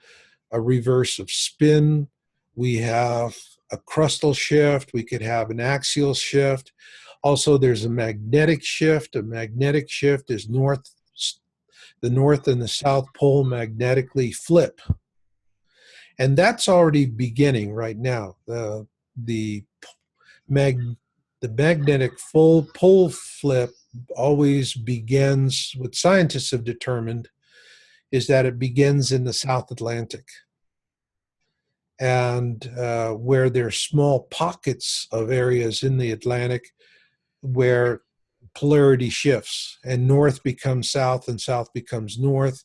a reverse of spin. We have a crustal shift. We could have an axial shift. Also, there's a magnetic shift. A magnetic shift is the north and the south pole magnetically flip. And that's already beginning right now. The magnetic full pole flip always begins, what scientists have determined is that it begins in the South Atlantic. And where there are small pockets of areas in the Atlantic where polarity shifts and north becomes south and south becomes north.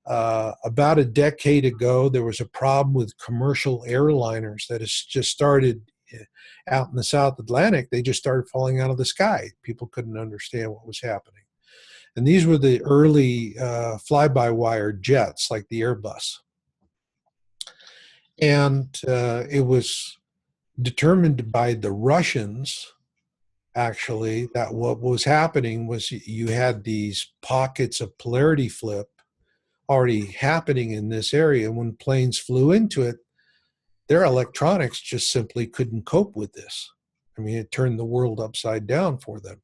About a decade ago, there was a problem with commercial airliners that has just started out in the South Atlantic. They just started falling out of the sky. People couldn't understand what was happening. And these were the early fly-by-wire jets, like the Airbus. And it was determined by the Russians, actually, that what was happening was you had these pockets of polarity flip already happening in this area. When planes flew into it, their electronics just simply couldn't cope with this. I mean, it turned the world upside down for them.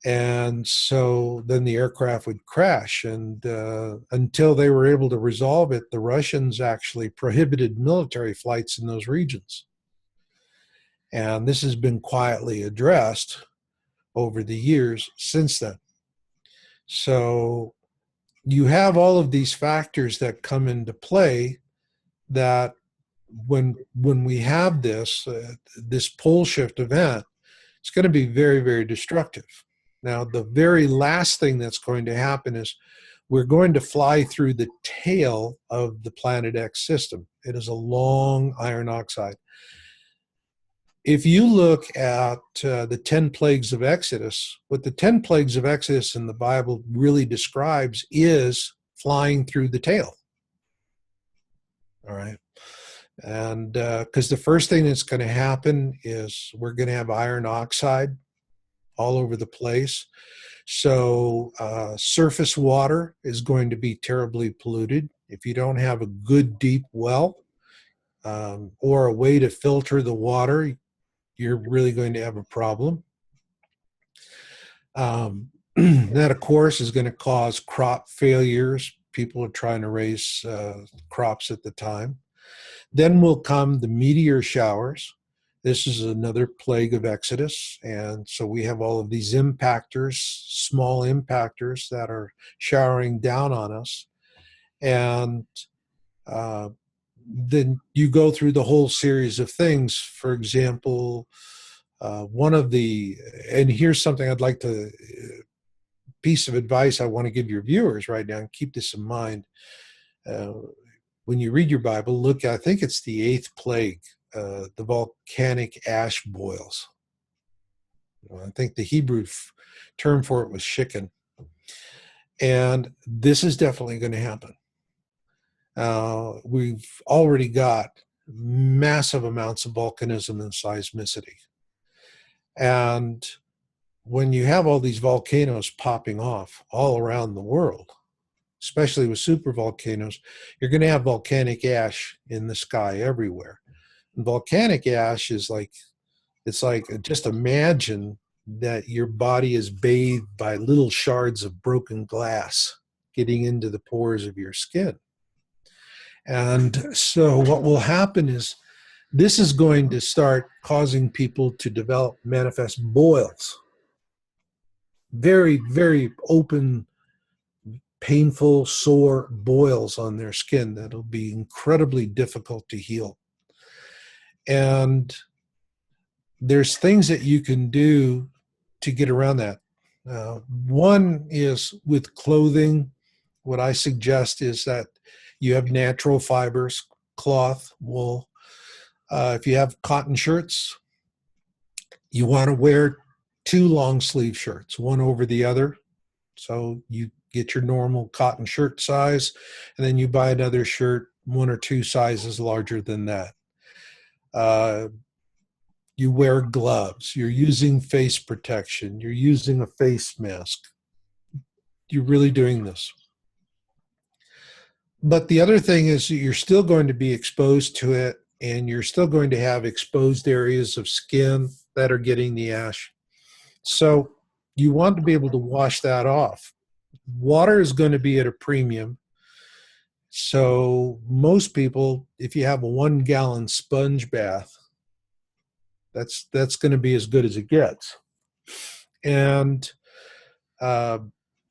And so then the aircraft would crash. And until they were able to resolve it, the Russians actually prohibited military flights in those regions. And this has been quietly addressed over the years since then. So you have all of these factors that come into play that when we have this pole shift event, it's going to be very, very destructive. Now, the very last thing that's going to happen is we're going to fly through the tail of the Planet X system. It is a long iron oxide. If you look at the 10 plagues of Exodus, what the 10 plagues of Exodus in the Bible really describes is flying through the tail. All right. And because the first thing that's going to happen is we're going to have iron oxide all over the place. So surface water is going to be terribly polluted. If you don't have a good deep well or a way to filter the water, you're really going to have a problem. That, of course, is going to cause crop failures. People are trying to raise crops at the time. Then will come the meteor showers. This is another plague of Exodus. And so we have all of these impactors, small impactors that are showering down on us. And then you go through the whole series of things. For example, and here's something I'd like to, piece of advice I want to give your viewers right now, and keep this in mind. When you read your Bible, look, I think it's the 8th plague, the volcanic ash boils. I think the Hebrew term for it was shikin. And this is definitely going to happen. We've already got massive amounts of volcanism and seismicity. And when you have all these volcanoes popping off all around the world, especially with supervolcanoes, you're going to have volcanic ash in the sky everywhere. And volcanic ash is like, it's like, just imagine that your body is bathed by little shards of broken glass getting into the pores of your skin. And so what will happen is this is going to start causing people to develop manifest boils. Very, very open, painful, sore boils on their skin that'll be incredibly difficult to heal. And there's things that you can do to get around that. One is with clothing. What I suggest is that you have natural fibers, cloth, wool. If you have cotton shirts, you want to wear 2 long sleeve shirts, one over the other. So you get your normal cotton shirt size, and then you buy another shirt 1 or 2 sizes larger than that. Uh, you wear gloves. You're using face protection. You're using a face mask. You're really doing this. But the other thing is you're still going to be exposed to it, and you're still going to have exposed areas of skin that are getting the ash. So you want to be able to wash that off. Water is going to be at a premium. So most people, if you have a 1 gallon sponge bath, that's going to be as good as it gets. And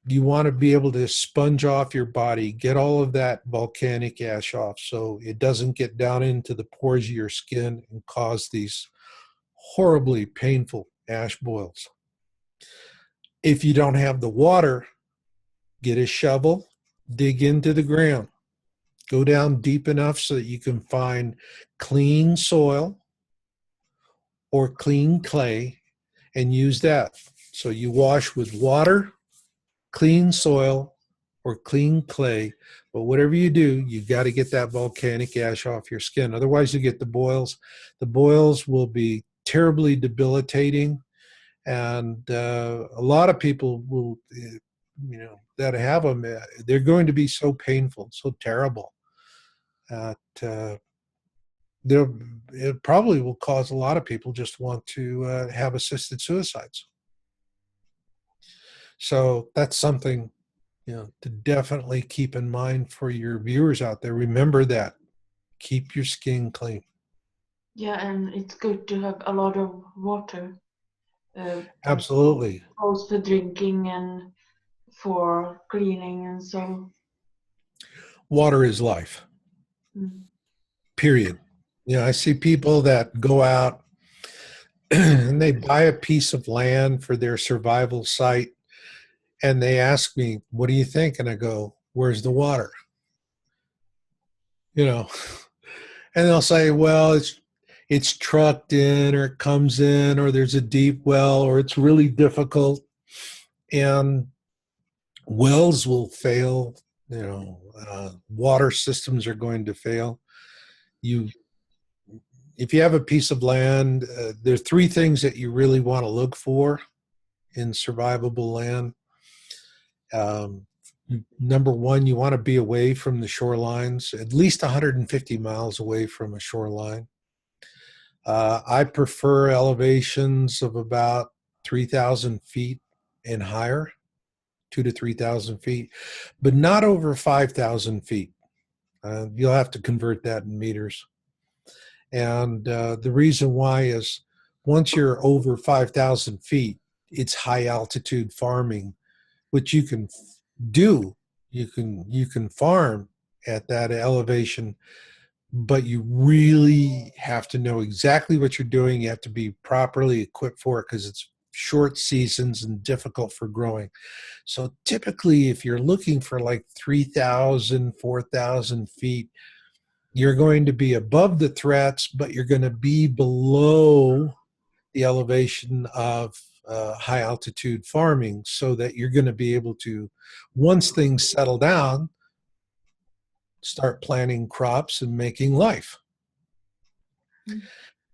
you want to be able to sponge off your body, get all of that volcanic ash off so it doesn't get down into the pores of your skin and cause these horribly painful ash boils. If you don't have the water, get a shovel, dig into the ground. Go down deep enough so that you can find clean soil or clean clay and use that. So you wash with water, clean soil, or clean clay. But whatever you do, you got to get that volcanic ash off your skin. Otherwise, you get the boils. The boils will be terribly debilitating. And a lot of people will, that have them, they're going to be so painful, so terrible. It probably will cause a lot of people just want to have assisted suicides. So that's something, to definitely keep in mind for your viewers out there. Remember that. Keep your skin clean. Yeah, and it's good to have a lot of water. Absolutely. Both for drinking and for cleaning and so. Water is life. Period. I see people that go out and they buy a piece of land for their survival site, and they ask me, "What do you think?" And I go, "Where's the water?" And they'll say, "Well, it's trucked in, or it comes in, or there's a deep well, or it's really difficult." And wells will fail. Water systems are going to fail. If you have a piece of land, there are 3 things that you really want to look for in survivable land. Number 1, you want to be away from the shorelines, at least 150 miles away from a shoreline. I prefer elevations of about 3,000 feet and higher, 2,000 to 3,000 feet, but not over 5,000 feet. You'll have to convert that in meters. And the reason why is once you're over 5,000 feet, it's high altitude farming, which you can do. You can farm at that elevation, but you really have to know exactly what you're doing. You have to be properly equipped for it because it's short seasons and difficult for growing. So typically, if you're looking for like 3,000, 4,000 feet, you're going to be above the threats, but you're going to be below the elevation of high altitude farming, so that you're going to be able to, once things settle down, start planting crops and making life.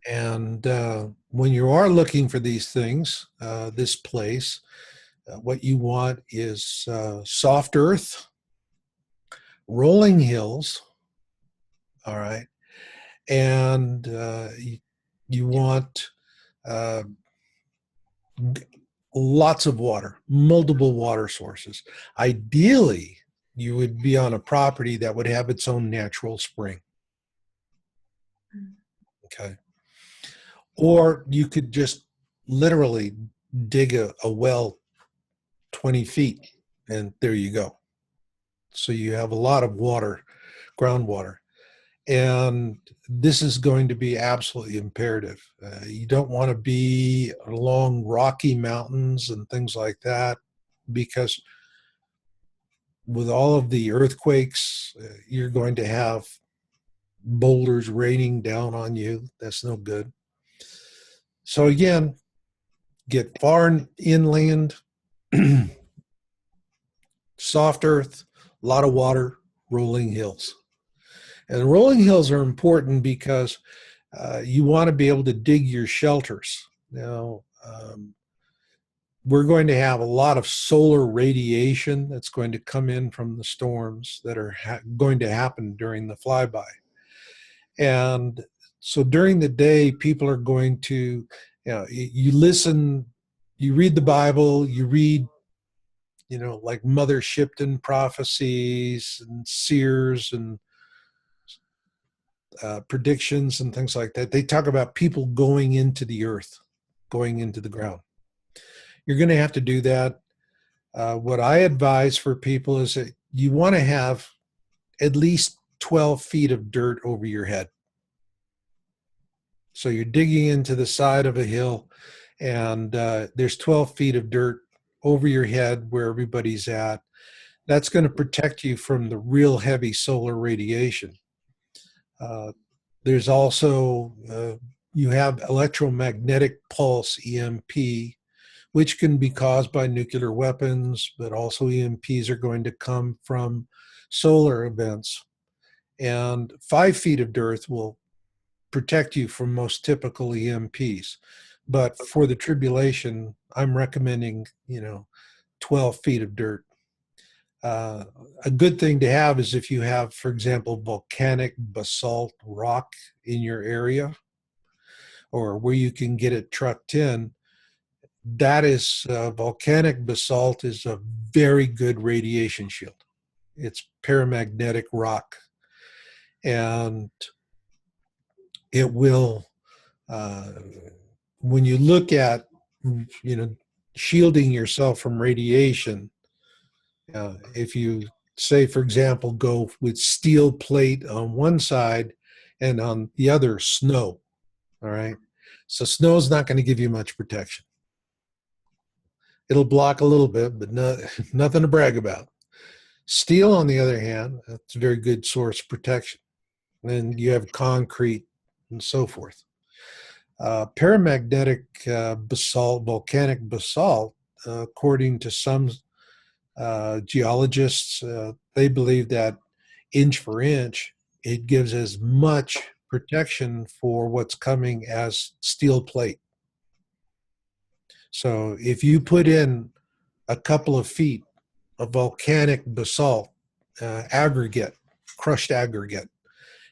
And when you are looking for these things, this place, what you want is soft earth, rolling hills, all right, and you want lots of water, multiple water sources. Ideally, you would be on a property that would have its own natural spring. Okay. Or you could just literally dig a well 20 feet and there you go. So you have a lot of water, groundwater. And this is going to be absolutely imperative. You don't want to be along rocky mountains and things like that, because with all of the earthquakes, you're going to have boulders raining down on you. That's no good. So again, get far inland, soft earth, a lot of water, rolling hills. And rolling hills are important because You want to be able to dig your shelters. Now, we're going to have a lot of solar radiation that's going to come in from the storms that are going to happen during the flyby. And so during the day, people are going to, you listen, you read the Bible, you read, like Mother Shipton prophecies and seers and predictions and things like that. They talk about people going into the earth, going into the ground. You're going to have to do that. What I advise for people is that you want to have at least 12 feet of dirt over your head. So you're digging into the side of a hill, and there's 12 feet of dirt over your head where everybody's at. That's going to protect you from the real heavy solar radiation. There's also, you have electromagnetic pulse, EMP, which can be caused by nuclear weapons, but also EMPs are going to come from solar events. And 5 feet of dirt will protect you from most typical EMPs. But for the tribulation, I'm recommending, 12 feet of dirt. A good thing to have is if you have, for example, volcanic basalt rock in your area, or where you can get it trucked in. That is, volcanic basalt is a very good radiation shield. It's paramagnetic rock, and it will, when you look at, shielding yourself from radiation, if you say, for example, go with steel plate on one side and on the other snow, all right? So snow is not going to give you much protection. It'll block a little bit, but nothing to brag about. Steel, on the other hand, that's a very good source of protection. And you have concrete and so forth. Paramagnetic basalt, volcanic basalt, according to some geologists, they believe that inch for inch, it gives as much protection for what's coming as steel plate. So if you put in a couple of feet of volcanic basalt aggregate, crushed aggregate,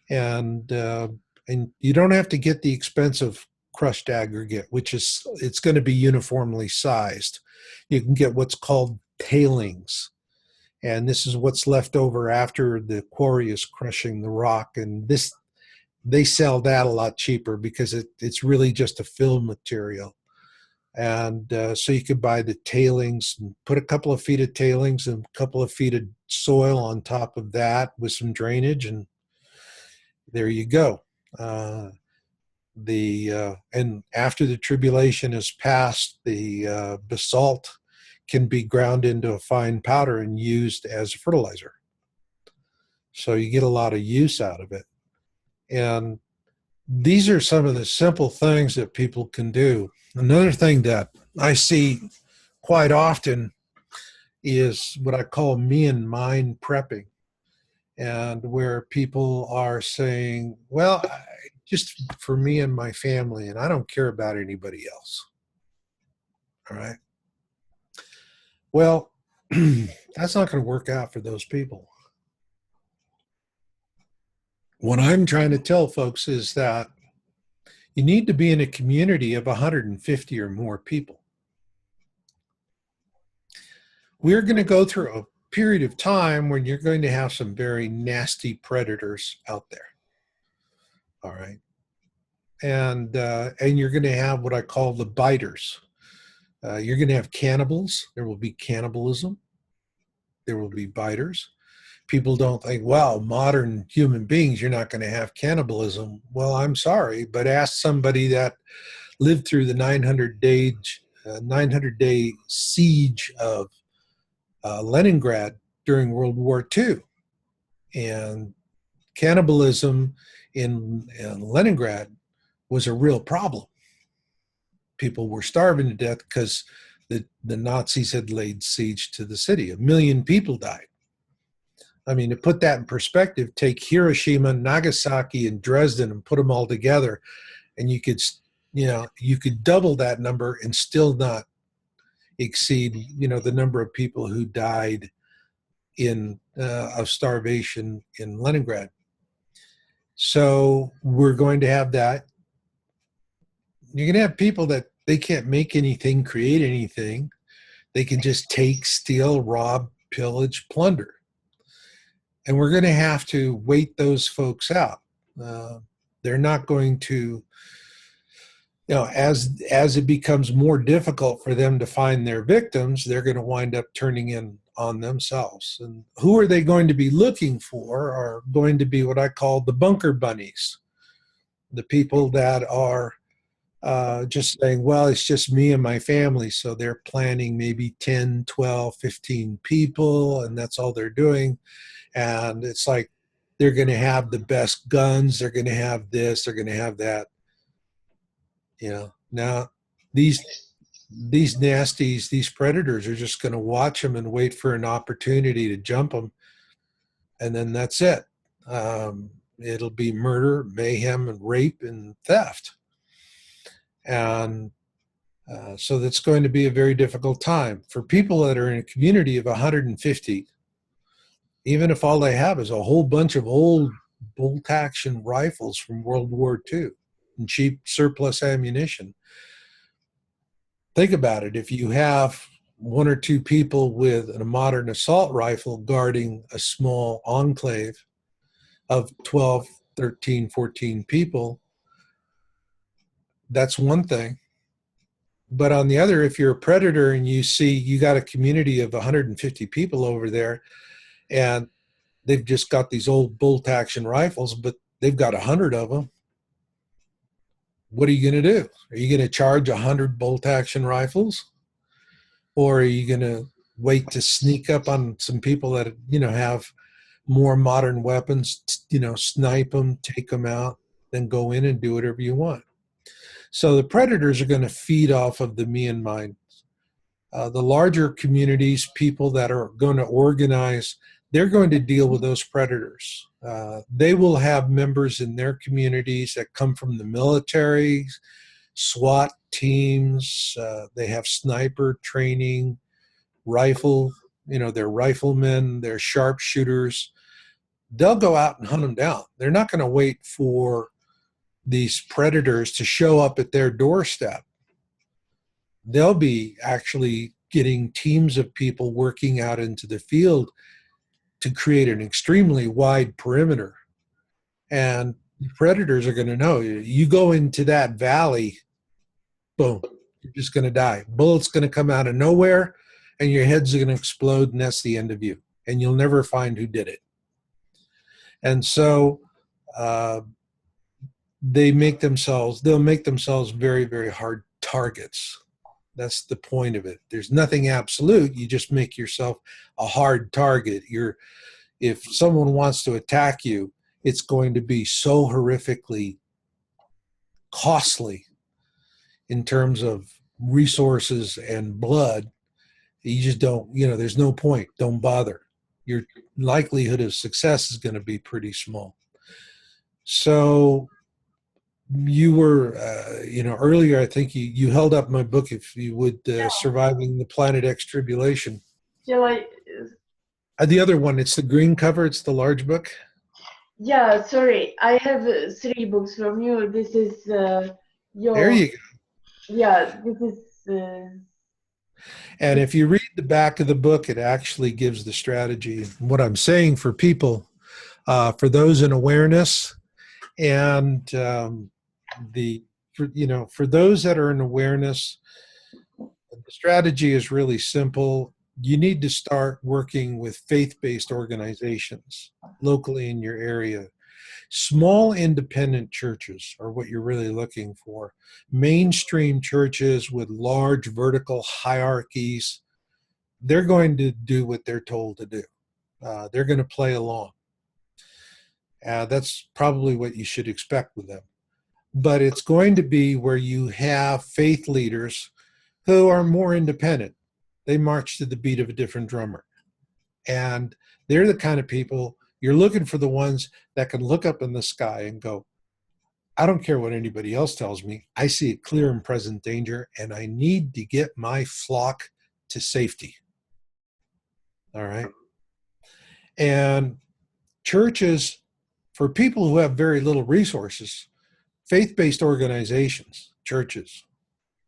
and you don't have to get the expensive crushed aggregate, it's going to be uniformly sized. You can get what's called tailings, and this is what's left over after the quarry is crushing the rock, and they sell that a lot cheaper because it's really just a fill material. And so you could buy the tailings and put a couple of feet of tailings and a couple of feet of soil on top of that with some drainage, and there you go. And after the tribulation is passed, the basalt can be ground into a fine powder and used as a fertilizer. So you get a lot of use out of it. And these are some of the simple things that people can do. Another thing that I see quite often is what I call me and mine prepping, and where people are saying, well, just for me and my family, and I don't care about anybody else. All right. Well, that's not going to work out for those people. What I'm trying to tell folks is that you need to be in a community of 150 or more people. We're going to go through a period of time when you're going to have some very nasty predators out there. All right. And you're going to have what I call the biters. You're going to have cannibals. There will be cannibalism. There will be biters. People don't think, wow, modern human beings, you're not going to have cannibalism. Well, I'm sorry, but ask somebody that lived through the 900-day siege of Leningrad during World War II. And cannibalism in Leningrad was a real problem. People were starving to death because the Nazis had laid siege to the city. 1 million people died. I mean, to put that in perspective, take Hiroshima, Nagasaki, and Dresden and put them all together, and you could, you could double that number and still not exceed, the number of people who died of starvation in Leningrad. So we're going to have that. You're going to have people that they can't make anything, create anything. They can just take, steal, rob, pillage, plunder. And we're going to have to wait those folks out. They're not going to, as it becomes more difficult for them to find their victims, they're going to wind up turning in on themselves. And who are they going to be looking for are going to be what I call the bunker bunnies, the people that are just saying, well, it's just me and my family. So they're planning maybe 10, 12, 15 people, and that's all they're doing. And it's like they're going to have the best guns. They're going to have this. They're going to have that. Now these nasties, these predators are just going to watch them and wait for an opportunity to jump them. And then that's it. It'll be murder, mayhem, and rape and theft. And so that's going to be a very difficult time for people that are in a community of 150. Even if all they have is a whole bunch of old bolt-action rifles from World War II and cheap surplus ammunition. Think about it. If you have one or two people with a modern assault rifle guarding a small enclave of 12, 13, 14 people, that's one thing. But on the other, if you're a predator and you see you got a community of 150 people over there, and they've just got these old bolt-action rifles, but they've got 100 of them, what are you going to do? Are you going to charge 100 bolt-action rifles? Or are you going to wait to sneak up on some people that, have more modern weapons, snipe them, take them out, then go in and do whatever you want? So the predators are going to feed off of the me and mine. The larger communities, people that are going to organize, they're going to deal with those predators. They will have members in their communities that come from the military, SWAT teams. They have sniper training, rifle, they're riflemen, they're sharpshooters. They'll go out and hunt them down. They're not going to wait for these predators to show up at their doorstep. They'll be actually getting teams of people working out into the field to create an extremely wide perimeter. And the predators are going to know, you go into that valley, boom, you're just going to die. Bullet's going to come out of nowhere, and your head's going to explode, and that's the end of you. And you'll never find who did it. And so they'll make themselves very, very hard targets. That's the point of it. There's nothing absolute. You just make yourself a hard target. If someone wants to attack you, it's going to be so horrifically costly in terms of resources and blood. You just don't, there's no point. Don't bother. Your likelihood of success is going to be pretty small. So you were, earlier, I think you held up my book, if you would, Surviving the Planet X Tribulation. Shall I? The other one, it's the green cover, it's the large book. Yeah, sorry. I have 3 books from you. This is your... There you go. Yeah, this is... And if you read the back of the book, it actually gives the strategy. What I'm saying for people, for those in awareness, and for those that are in awareness, the strategy is really simple. You need to start working with faith-based organizations locally in your area. Small independent churches are what you're really looking for. Mainstream churches with large vertical hierarchies, they're going to do what they're told to do. They're going to play along. That's probably what you should expect with them. But it's going to be where you have faith leaders who are more independent. They march to the beat of a different drummer. And they're the kind of people, you're looking for the ones that can look up in the sky and go, I don't care what anybody else tells me. I see a clear and present danger, and I need to get my flock to safety. All right. And churches, for people who have very little resources, faith-based organizations, churches,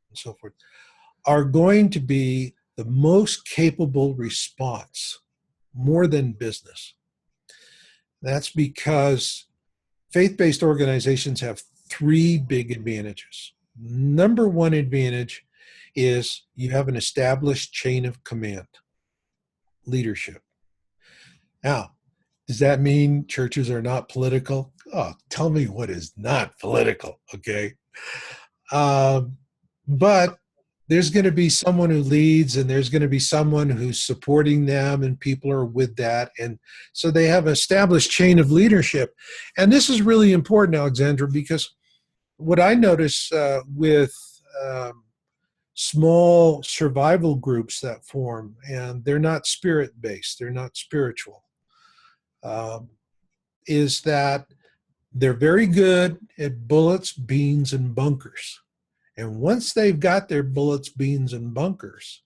and so forth, are going to be the most capable response, more than business. That's because faith-based organizations have three big advantages. Number one advantage is you have an established chain of command, leadership. Now, does that mean churches are not political? Oh, tell me what is not political, okay? But there's going to be someone who leads, and there's going to be someone who's supporting them, and people are with that. And so they have an established chain of leadership. And this is really important, Alexandra, because what I notice with small survival groups that form, and they're not spirit-based, they're not spiritual, is that they're very good at bullets, beans, and bunkers. And once they've got their bullets, beans, and bunkers,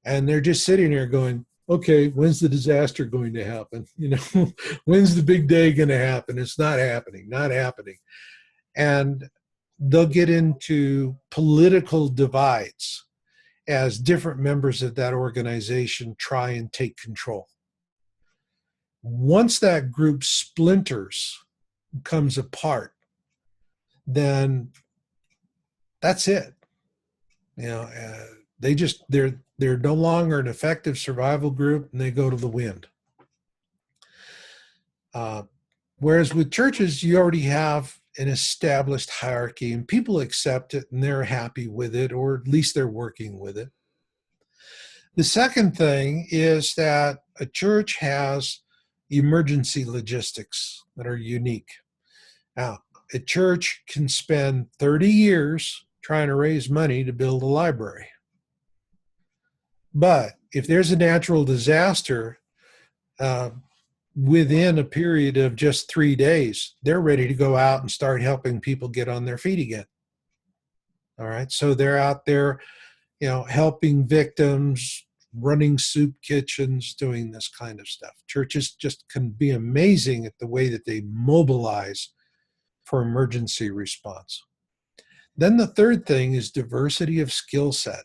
and they're just sitting there going, okay, when's the disaster going to happen? You know, when's the big day going to happen? It's not happening, not happening. And they'll get into political divides as different members of that organization try and take control. Once that group splinters, comes apart, then that's it. You know, they're no longer an effective survival group, and they go to the wind. Whereas with churches, you already have an established hierarchy, and people accept it, and they're happy with it, or at least they're working with it. The second thing is that a church has emergency logistics that are unique. Now, a church can spend 30 years trying to raise money to build a library. But if there's a natural disaster, within a period of just 3 days, they're ready to go out and start helping people get on their feet again. All right. So they're out there, you know, helping victims, running soup kitchens, doing this kind of stuff. Churches just can be amazing at the way that they mobilize for emergency response. Then the third thing is diversity of skill set.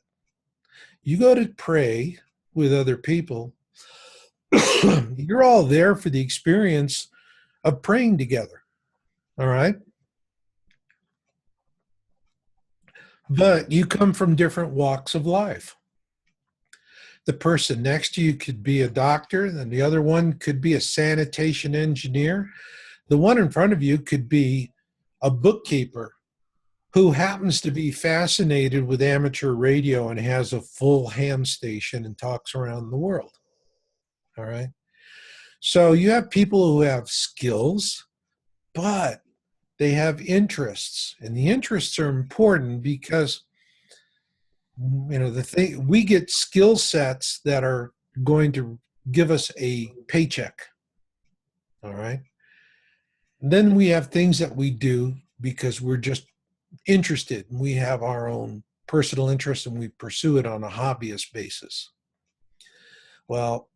You go to pray with other people, you're all there for the experience of praying together, all right? But you come from different walks of life. The person next to you could be a doctor, and the other one could be a sanitation engineer. The one in front of you could be a bookkeeper who happens to be fascinated with amateur radio and has a full ham station and talks around the world. All right. So you have people who have skills, but they have interests. And the interests are important because, you know, we get skill sets that are going to give us a paycheck. All right. And then we have things that we do because we're just interested. We have our own personal interest and we pursue it on a hobbyist basis. Well,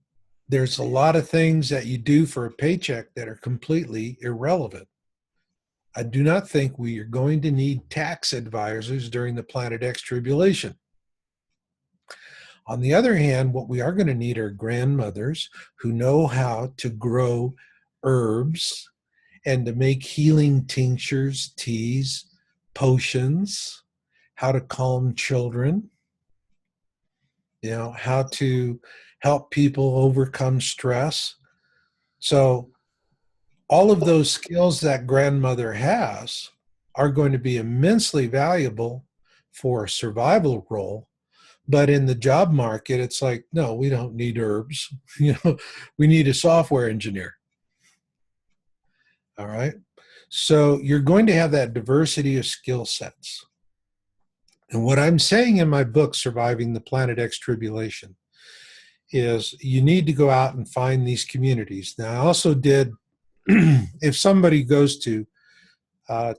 there's a lot of things that you do for a paycheck that are completely irrelevant. I do not think we are going to need tax advisors during the Planet X tribulation. On the other hand, what we are going to need are grandmothers who know how to grow herbs and to make healing tinctures, teas, potions, how to calm children, you know, how to help people overcome stress. So all of those skills that grandmother has are going to be immensely valuable for a survival role. But in the job market, it's like, no, we don't need herbs. You know, we need a software engineer. All right. So you're going to have that diversity of skill sets. And what I'm saying in my book, Surviving the Planet X Tribulation, is you need to go out and find these communities. Now, I also did, if somebody goes to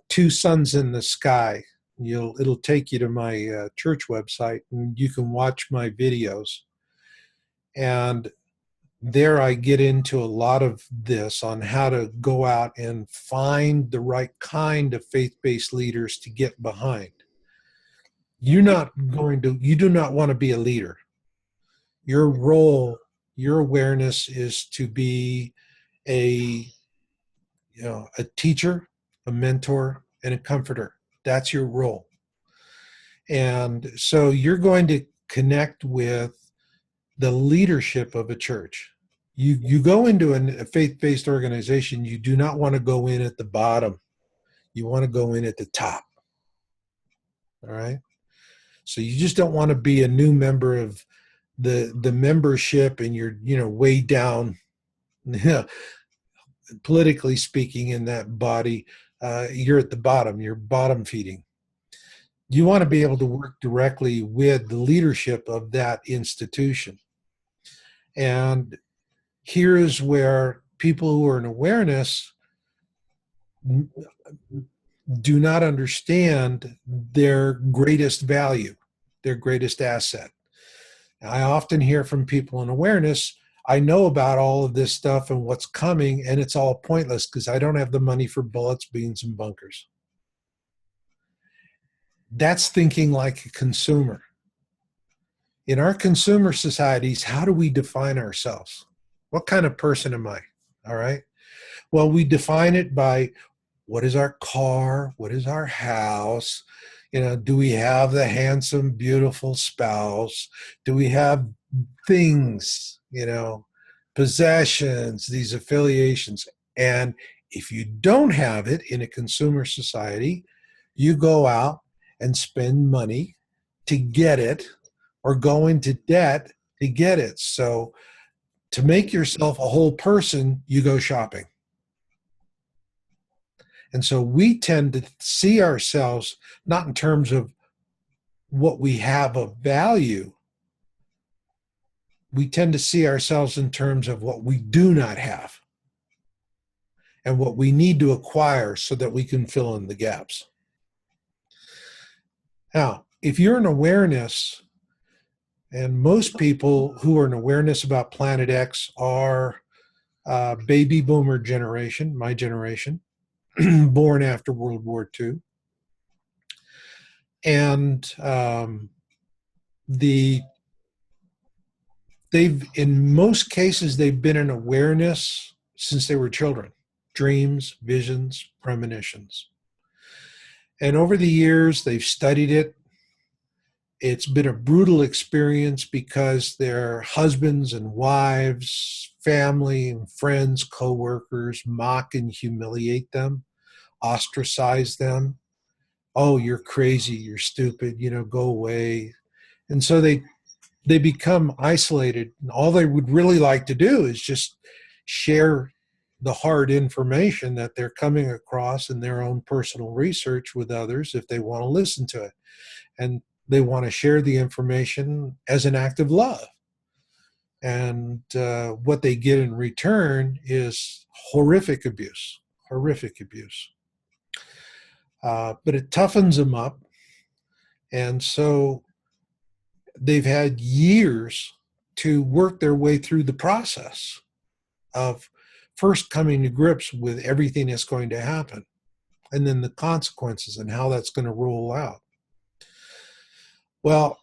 Two Suns in the Sky, it'll take you to my church website, and you can watch my videos. And there I get into a lot of this on how to go out and find the right kind of faith-based leaders to get behind. You do not want to be a leader. Your role, your awareness is to be a teacher, a mentor, and a comforter. That's your role. And so you're going to connect with the leadership of a church. You go into a faith-based organization, you do not want to go in at the bottom. You want to go in at the top. All right? So you just don't want to be a new member of the membership and you're, way down, politically speaking, in that body. You're at the bottom. You're bottom feeding. You want to be able to work directly with the leadership of that institution. And here's where people who are in awareness do not understand their greatest value, their greatest asset. I often hear from people in awareness, I know about all of this stuff and what's coming, and it's all pointless because I don't have the money for bullets, beans, and bunkers. That's thinking like a consumer. In our consumer societies, how do we define ourselves? What kind of person am I? All right. Well, we define it by what is our car? What is our house? Do we have the handsome, beautiful spouse? Do we have things, possessions, these affiliations? And if you don't have it in a consumer society, you go out and spend money to get it or go into debt to get it. So to make yourself a whole person, you go shopping. And so we tend to see ourselves not in terms of what we have of value. We tend to see ourselves in terms of what we do not have and what we need to acquire so that we can fill in the gaps. Now, if you're in awareness, and most people who are in awareness about Planet X are baby boomer generation, my generation, born after World War II. And in most cases, they've been in awareness since they were children, dreams, visions, premonitions. And over the years, they've studied it. It's been a brutal experience because their husbands and wives, family and friends, coworkers mock and humiliate them, ostracize them. Oh, you're crazy, you're stupid, go away. And so they become isolated. And all they would really like to do is just share the hard information that they're coming across in their own personal research with others if they want to listen to it. And they want to share the information as an act of love. And what they get in return is horrific abuse. But it toughens them up. And so they've had years to work their way through the process of first coming to grips with everything that's going to happen, and then the consequences and how that's going to roll out. Well,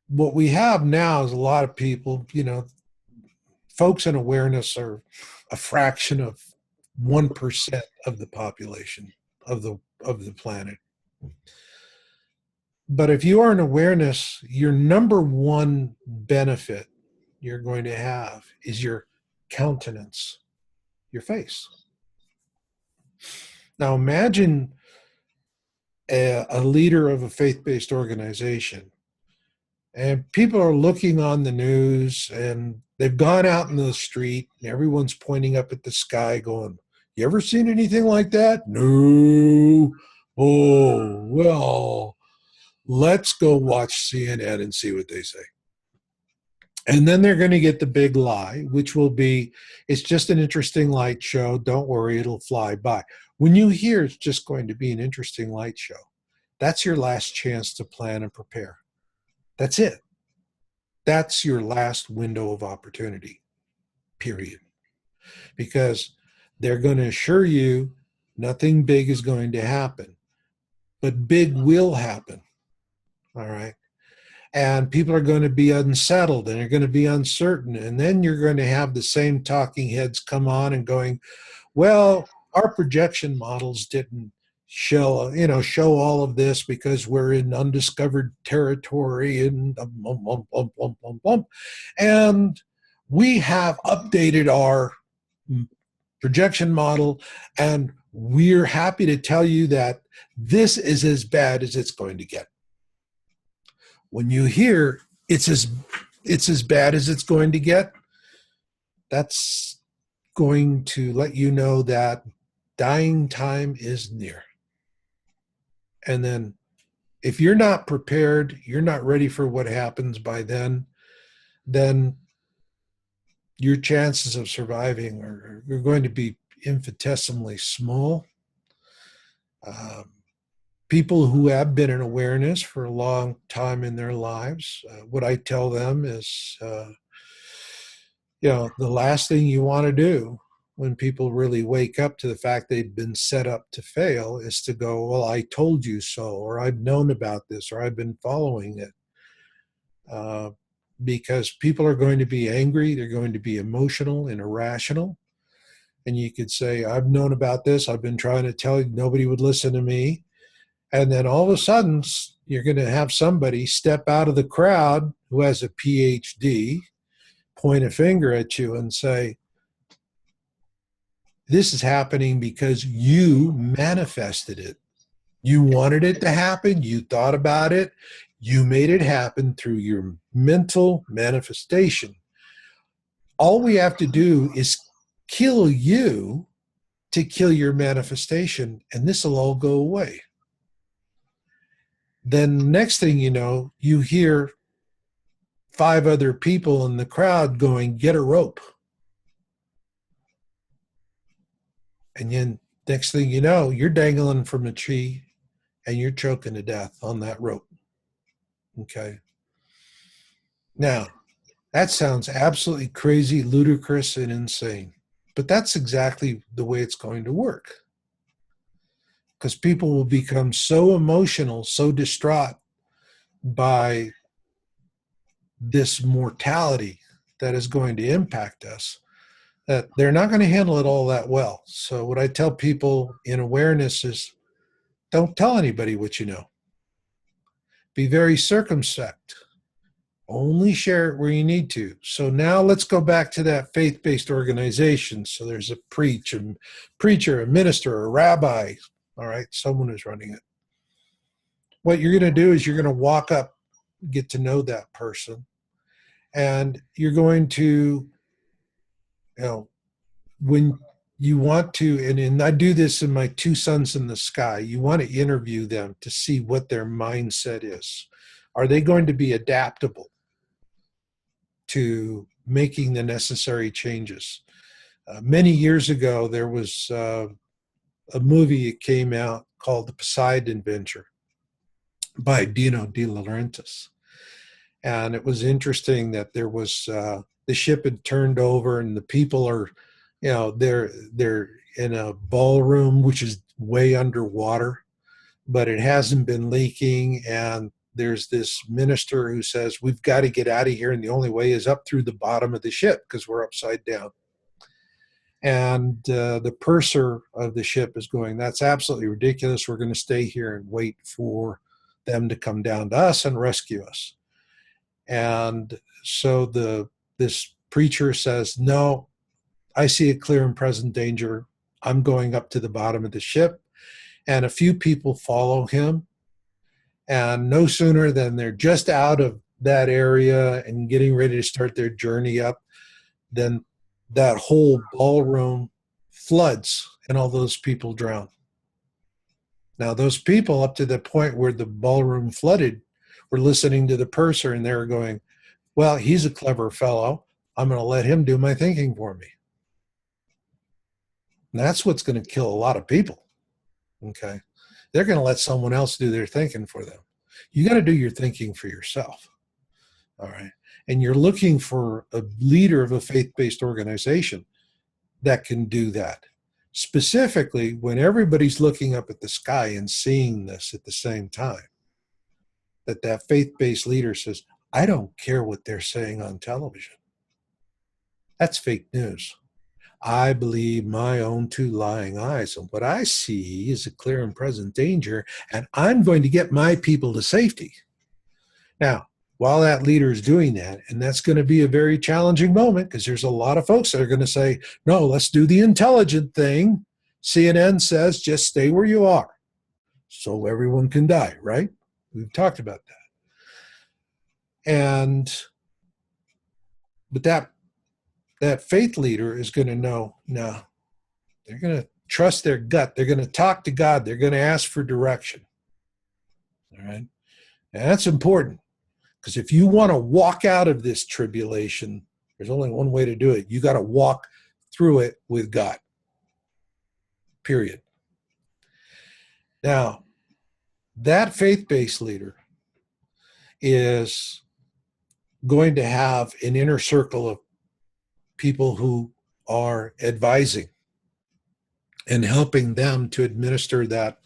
what we have now is a lot of people, folks in awareness are a fraction of 1% of the population of the planet. But if you are in awareness, your number one benefit you're going to have is your countenance, your face. Now imagine a leader of a faith-based organization, and people are looking on the news, and they've gone out in the street, and everyone's pointing up at the sky going, you ever seen anything like that? No. Oh, well, let's go watch CNN and see what they say. And then they're going to get the big lie, which will be, it's just an interesting light show. Don't worry, it'll fly by. When you hear it's just going to be an interesting light show, that's your last chance to plan and prepare. That's it. That's your last window of opportunity, period. Because they're going to assure you nothing big is going to happen, but big will happen. All right. And people are going to be unsettled and they're going to be uncertain. And then you're going to have the same talking heads come on and going, well, our projection models didn't show all of this because we're in undiscovered territory and and we have updated our projection model, and we're happy to tell you that this is as bad as it's going to get. When you hear it's as bad as it's going to get, that's going to let you know that dying time is near. And then if you're not prepared, you're not ready for what happens by then your chances of surviving are going to be infinitesimally small. People who have been in awareness for a long time in their lives, what I tell them is, the last thing you want to do when people really wake up to the fact they've been set up to fail is to go, well, I told you so, or I've known about this, or I've been following it. Because people are going to be angry, they're going to be emotional and irrational. And you could say, I've known about this, I've been trying to tell you, nobody would listen to me. And then all of a sudden, you're going to have somebody step out of the crowd who has a PhD, point a finger at you and say, this is happening because you manifested it. You wanted it to happen. You thought about it. You made it happen through your mental manifestation. All we have to do is kill you to kill your manifestation, and this will all go away. Then next thing you know, you hear 5 other people in the crowd going, get a rope. And then next thing you know, you're dangling from a tree and you're choking to death on that rope. Okay. Now, that sounds absolutely crazy, ludicrous, and insane. But that's exactly the way it's going to work. Because people will become so emotional, so distraught by this mortality that is going to impact us, that they're not going to handle it all that well. So what I tell people in awareness is, don't tell anybody what you know. Be very circumspect. Only share it where you need to. So now let's go back to that faith-based organization. So there's a preacher, a minister, a rabbi, all right, someone who's running it. What you're going to do is you're going to walk up, get to know that person, and you're going to, when you want to, and I do this in my 2 Sons in the Sky, you want to interview them to see what their mindset is. Are they going to be adaptable to making the necessary changes? Many years ago, there was a movie that came out called The Poseidon Adventure by Dino De Laurentiis. And it was interesting that there was, the ship had turned over and the people are, they're in a ballroom, which is way underwater, but it hasn't been leaking. And there's this minister who says, we've got to get out of here. And the only way is up through the bottom of the ship because we're upside down. And the purser of the ship is going, that's absolutely ridiculous. We're going to stay here and wait for them to come down to us and rescue us. And so this preacher says, no, I see a clear and present danger. I'm going up to the bottom of the ship. And a few people follow him. And no sooner than they're just out of that area and getting ready to start their journey up, then that whole ballroom floods and all those people drown. Now, those people up to the point where the ballroom flooded were listening to the purser and they were going, Well, he's a clever fellow. I'm going to let him do my thinking for me. And that's what's going to kill a lot of people. Okay. They're going to let someone else do their thinking for them. You got to do your thinking for yourself. All right. And you're looking for a leader of a faith-based organization that can do that. Specifically, when everybody's looking up at the sky and seeing this at the same time, that faith-based leader says, I don't care what they're saying on television. That's fake news. I believe my own two lying eyes, and what I see is a clear and present danger, and I'm going to get my people to safety. Now, while that leader is doing that, and that's going to be a very challenging moment, because there's a lot of folks that are going to say, no, let's do the intelligent thing. CNN says just stay where you are so everyone can die, right? We've talked about that. But that faith leader is going to know, no, they're going to trust their gut. They're going to talk to God. They're going to ask for direction. All right? And that's important, because if you want to walk out of this tribulation, there's only one way to do it. You got to walk through it with God. Period. Now, that faith-based leader is going to have an inner circle of people who are advising and helping them to administer that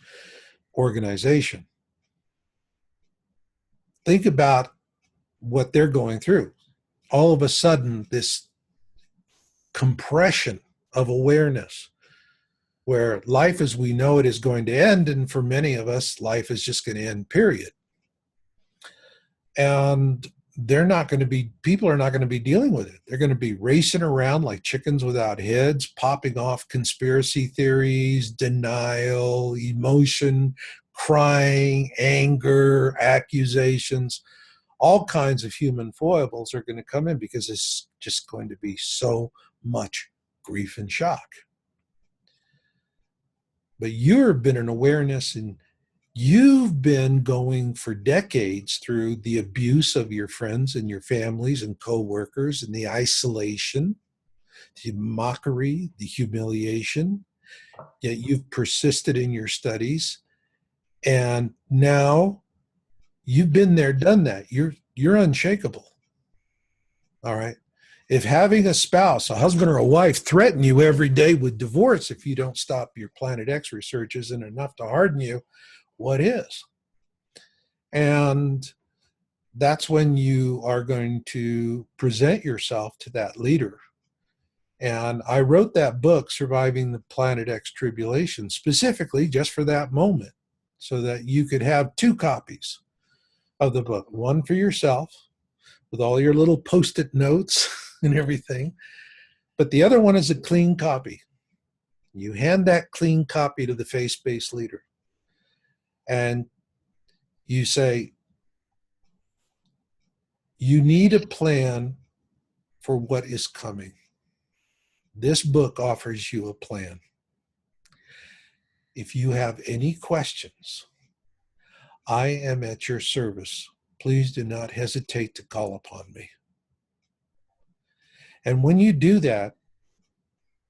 organization. Think about what they're going through. All of a sudden, this compression of awareness where life as we know it is going to end, and for many of us, life is just going to end, period. And people are not going to be dealing with it. They're going to be racing around like chickens without heads, popping off conspiracy theories, denial, emotion, crying, anger, accusations. All kinds of human foibles are going to come in because it's just going to be so much grief and shock. But you've been in awareness, and you've been going for decades through the abuse of your friends and your families and coworkers, and the isolation, the mockery, the humiliation. Yet you've persisted in your studies, and now you've been there, done that. You're unshakable. All right. If having a spouse, a husband or a wife, threaten you every day with divorce if you don't stop your Planet X research isn't enough to harden you, what is? And that's when you are going to present yourself to that leader. And I wrote that book, Surviving the Planet X Tribulation, specifically just for that moment, so that you could have 2 copies of the book, one for yourself with all your little Post-it notes and everything, but the other one is a clean copy. You hand that clean copy to the faith-based leader, and you say, you need a plan for what is coming. This book offers you a plan. If you have any questions, I am at your service. Please do not hesitate to call upon me. And when you do that,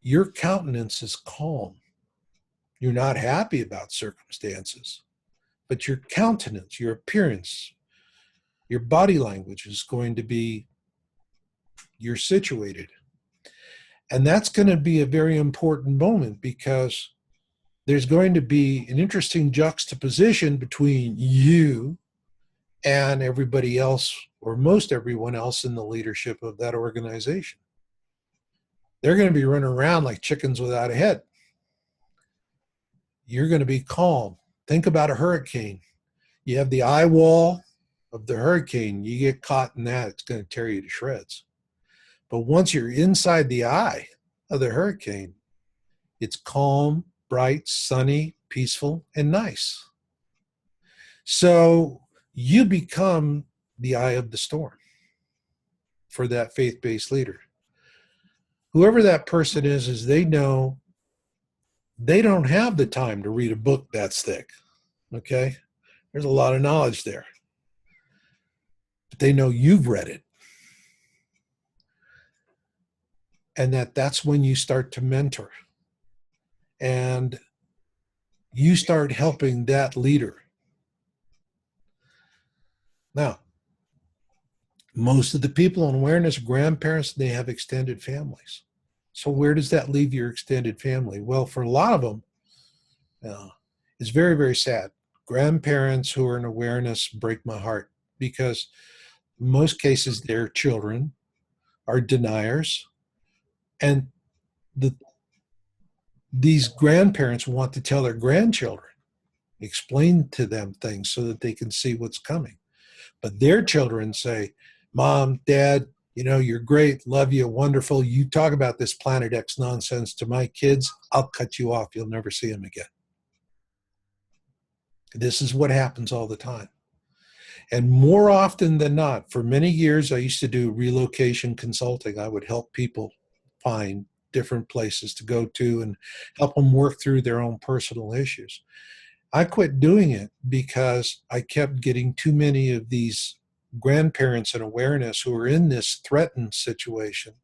your countenance is calm. You're not happy about circumstances, but your countenance, your appearance, your body language is going to be, you're situated. And that's going to be a very important moment, because there's going to be an interesting juxtaposition between you and everybody else, or most everyone else in the leadership of that organization. They're going to be running around like chickens without a head. You're going to be calm. Think about a hurricane. You have the eye wall of the hurricane. You get caught in that, it's going to tear you to shreds. But once you're inside the eye of the hurricane, it's calm, bright, sunny, peaceful, and nice. So you become the eye of the storm for that faith-based leader. Whoever that person is they know they don't have the time to read a book that's thick, okay? There's a lot of knowledge there. But they know you've read it. and that's when you start to mentor. And you start helping that leader. Now, most of the people in awareness, grandparents, they have extended families. So where does that leave your extended family? Well, for a lot of them, it's very, very sad. Grandparents who are in awareness break my heart, because in most cases their children are deniers, and these grandparents want to tell their grandchildren, explain to them things so that they can see what's coming. But their children say, Mom, Dad, you're great, love you, wonderful. You talk about this Planet X nonsense to my kids, I'll cut you off. You'll never see them again. This is what happens all the time. And more often than not, for many years, I used to do relocation consulting. I would help people find different places to go to and help them work through their own personal issues. I quit doing it because I kept getting too many of these grandparents in awareness who are in this threatened situation,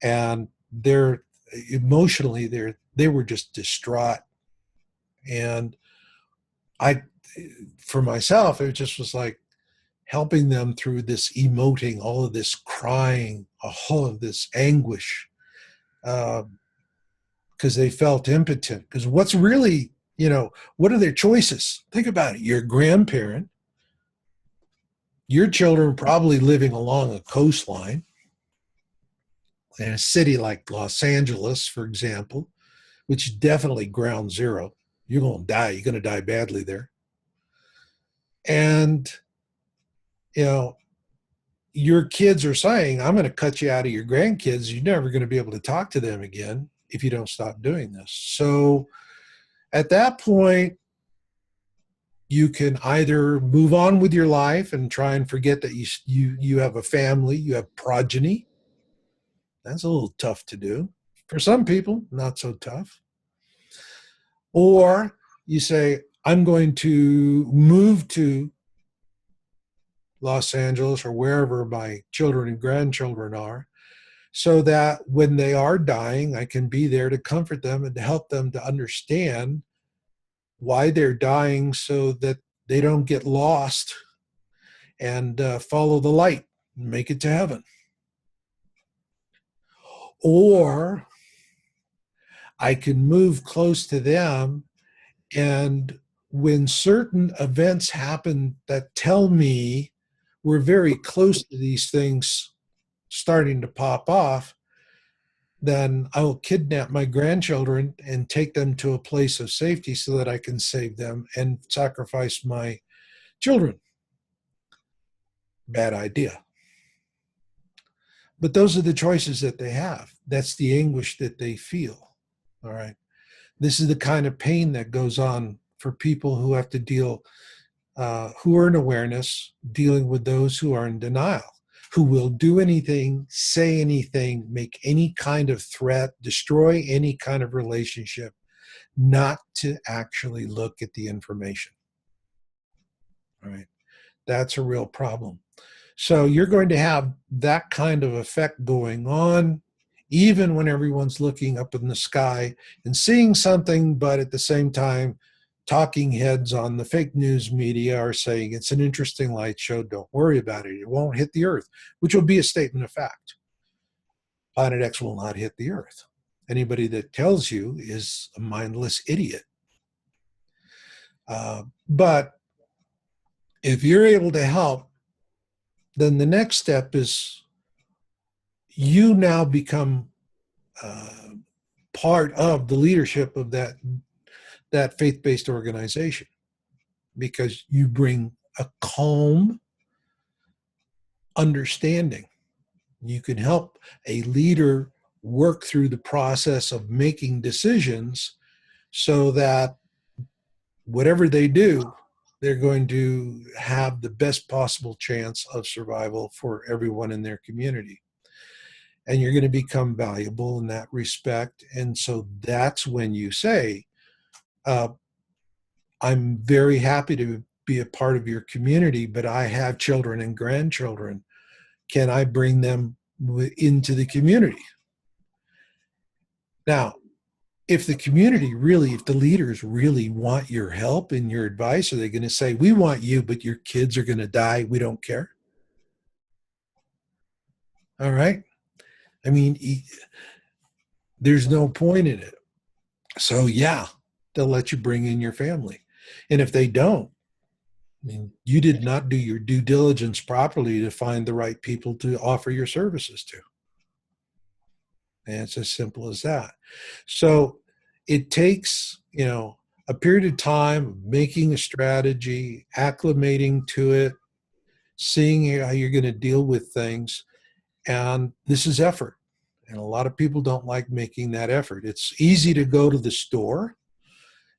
and they're emotionally they were just distraught. And for myself, it just was like helping them through this emoting, all of this crying, all of this anguish, because they felt impotent. Because what's really, what are their choices? Think about it. You're a grandparent. Your children probably living along a coastline in a city like Los Angeles, for example, which is definitely ground zero. You're going to die. You're going to die badly there. And, your kids are saying, I'm going to cut you out of your grandkids. You're never going to be able to talk to them again if you don't stop doing this. So at that point, you can either move on with your life and try and forget that you have a family, you have progeny. That's a little tough to do. For some people, not so tough. Or you say, I'm going to move to Los Angeles or wherever my children and grandchildren are, so that when they are dying, I can be there to comfort them and to help them to understand why they're dying, so that they don't get lost and follow the light and make it to heaven. Or I can move close to them, and when certain events happen that tell me we're very close to these things starting to pop off, then I will kidnap my grandchildren and take them to a place of safety so that I can save them and sacrifice my children. Bad idea. But those are the choices that they have. That's the anguish that they feel. All right. This is the kind of pain that goes on for people who have to deal, who are in awareness, dealing with those who are in denial, who will do anything, say anything, make any kind of threat, destroy any kind of relationship, not to actually look at the information. All right. That's a real problem. So you're going to have that kind of effect going on, even when everyone's looking up in the sky and seeing something, but at the same time, talking heads on the fake news media are saying it's an interesting light show, don't worry about it, it won't hit the Earth, which will be a statement of fact. Planet X will not hit the Earth. Anybody that tells you is a mindless idiot. But if you're able to help, then the next step is you now become part of the leadership of that faith-based organization, because you bring a calm understanding. You can help a leader work through the process of making decisions so that whatever they do, they're going to have the best possible chance of survival for everyone in their community. And you're going to become valuable in that respect. And so that's when you say, I'm very happy to be a part of your community, but I have children and grandchildren. Can I bring them into the community? Now, if the community really, if the leaders really want your help and your advice, are they going to say, we want you, but your kids are going to die? We don't care. All right. I mean, there's no point in it. So yeah, they'll let you bring in your family. And if they don't, I mean, you did not do your due diligence properly to find the right people to offer your services to. And it's as simple as that. So it takes, a period of time of making a strategy, acclimating to it, seeing how you're going to deal with things. And this is effort. And a lot of people don't like making that effort. It's easy to go to the store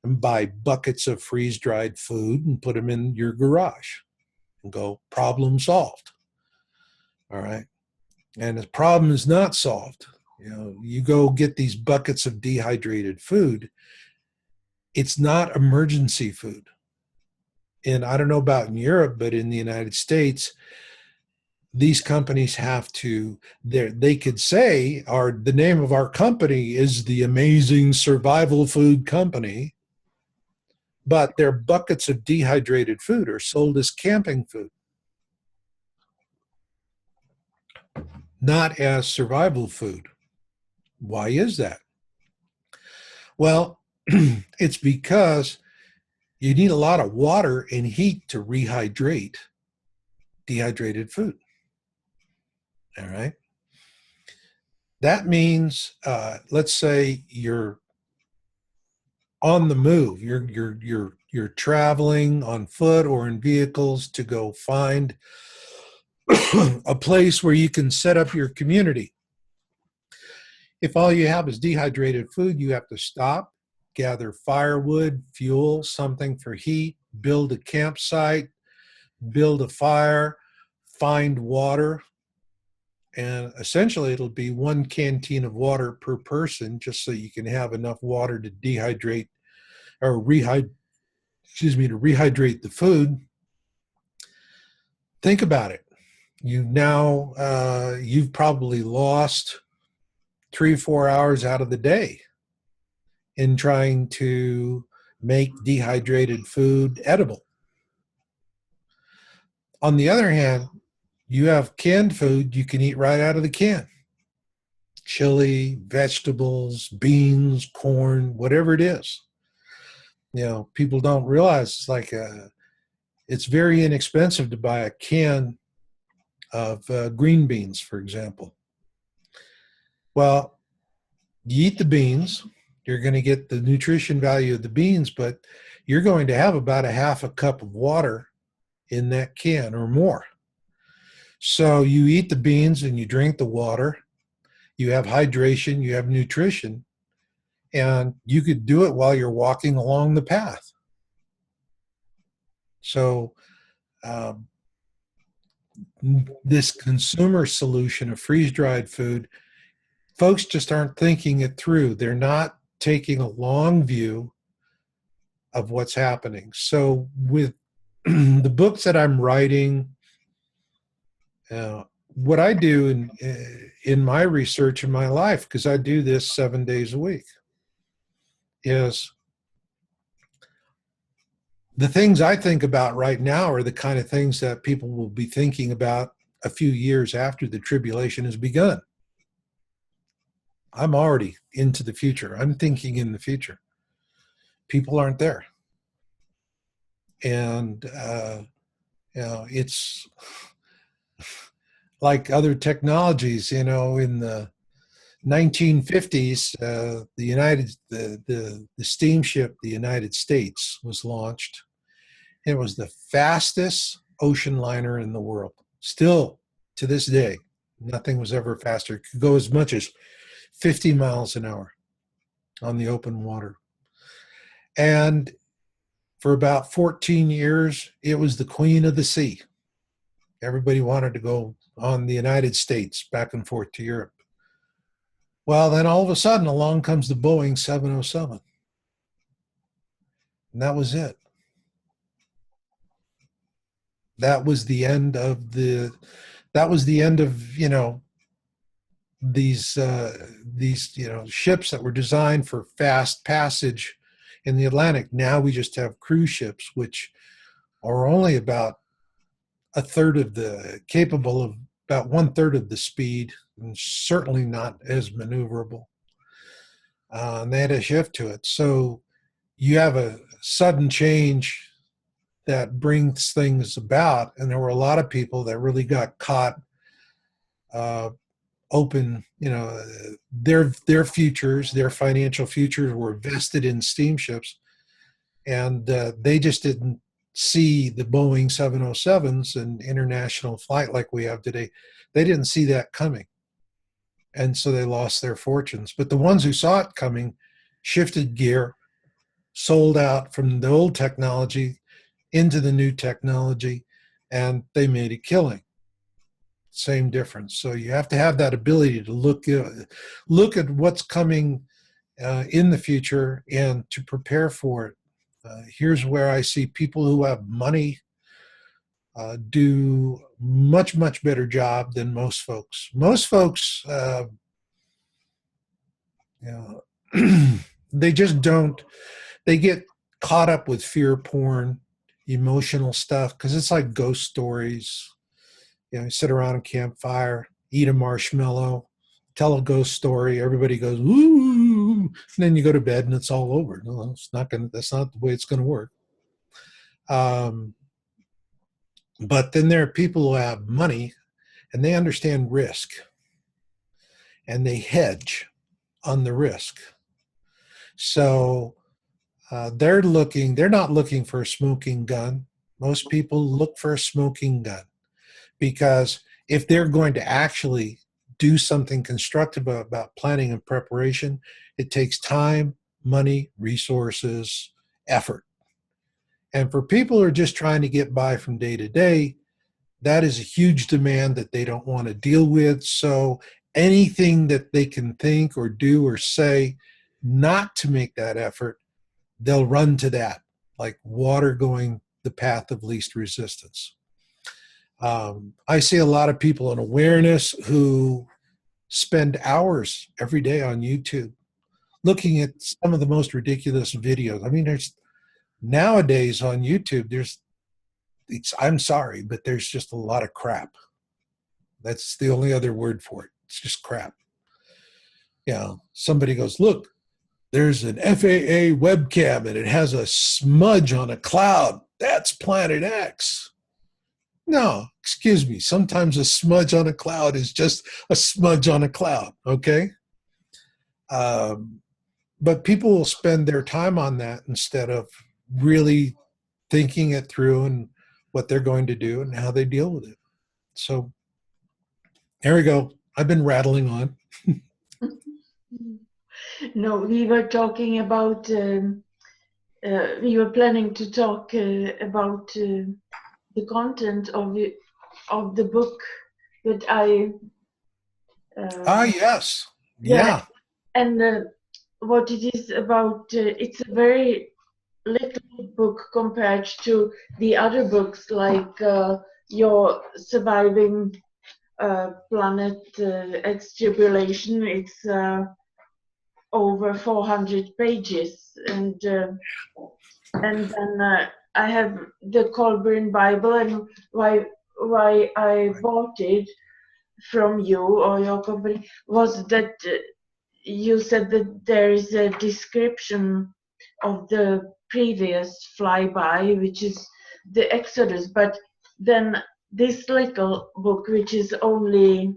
and buy buckets of freeze-dried food and put them in your garage and go, problem solved. All right. And the problem is not solved. You go get these buckets of dehydrated food. It's not emergency food. And I don't know about in Europe, but in the United States, these companies have to, they could say, the name of our company is the Amazing Survival Food Company, but their buckets of dehydrated food are sold as camping food, not as survival food. Why is that? Well, it's because you need a lot of water and heat to rehydrate dehydrated food. All right. That means, let's say you're on the move. You're traveling on foot or in vehicles to go find a place where you can set up your community. If all you have is dehydrated food, you have to stop, gather firewood, fuel, something for heat, build a campsite, build a fire, find water. And essentially it'll be 1 canteen of water per person, just so you can have enough water to dehydrate or rehydrate the food. Think about it. You've probably lost 3-4 hours out of the day in trying to make dehydrated food edible. On the other hand, you have canned food you can eat right out of the can. Chili, vegetables, beans, corn, whatever it is. People don't realize it's very inexpensive to buy a can of green beans, for example. Well, you eat the beans, you're going to get the nutrition value of the beans, but you're going to have about a half a cup of water in that can or more. So you eat the beans and you drink the water, you have hydration, you have nutrition, and you could do it while you're walking along the path. So this consumer solution of freeze-dried food, folks just aren't thinking it through. They're not taking a long view of what's happening. So with the books that I'm writing, what I do in my research in my life, because I do this 7 days a week, is the things I think about right now are the kind of things that people will be thinking about a few years after the tribulation has begun. I'm already into the future. I'm thinking in the future. People aren't there. And, it's like other technologies, in the 1950s, the steamship, the United States, was launched. It was the fastest ocean liner in the world. Still, to this day, nothing was ever faster. It could go as much as 50 miles an hour on the open water. And for about 14 years, it was the queen of the sea. Everybody wanted to go on the United States back and forth to Europe. Well, then all of a sudden, along comes the Boeing 707. And that was it. That was the end of these ships that were designed for fast passage in the Atlantic. Now we just have cruise ships, which are only about capable of about 1/3 of the speed, and certainly not as maneuverable. And they had to shift to it. So you have a sudden change that brings things about, and there were a lot of people that really got caught open. Their futures, their financial futures were vested in steamships, and they just didn't see the Boeing 707s and international flight like we have today. They didn't see that coming, and so they lost their fortunes. But the ones who saw it coming shifted gear, sold out from the old technology into the new technology, and they made a killing. Same difference. So you have to have that ability to look at what's coming in the future and to prepare for it. Here's where I see people who have money do much, much better job than most folks. Most folks, they just don't. They get caught up with fear porn, emotional stuff, because it's like ghost stories. You sit around a campfire, eat a marshmallow, tell a ghost story. Everybody goes, "Woo!" And then you go to bed and it's all over. No, it's not gonna. That's not the way it's going to work. But then there are people who have money and they understand risk, and they hedge on the risk. So they're not looking for a smoking gun. Most people look for a smoking gun, because if they're going to actually do something constructive about planning and preparation, it takes time, money, resources, effort. And for people who are just trying to get by from day to day, that is a huge demand that they don't want to deal with. So anything that they can think or do or say not to make that effort, they'll run to that, like water going the path of least resistance. I see a lot of people in awareness who spend hours every day on YouTube looking at some of the most ridiculous videos. I mean, there's nowadays on YouTube, I'm sorry, but there's just a lot of crap. That's the only other word for it. It's just crap. Somebody goes, look, there's an FAA webcam and it has a smudge on a cloud. That's Planet X. No, excuse me. Sometimes a smudge on a cloud is just a smudge on a cloud, okay? But people will spend their time on that instead of really thinking it through and what they're going to do and how they deal with it. So there we go. I've been rattling on. No, we were talking about, we were planning to talk about the content of the book that I... yes. Yeah. And what it is about, it's a very little book compared to the other books, like your Surviving Planet X Tribulation. It's over 400 pages, and then I have the Colburn Bible, and why I bought it from you or your company was that you said that there is a description of the previous Flyby, which is the Exodus, but then this little book, which is only,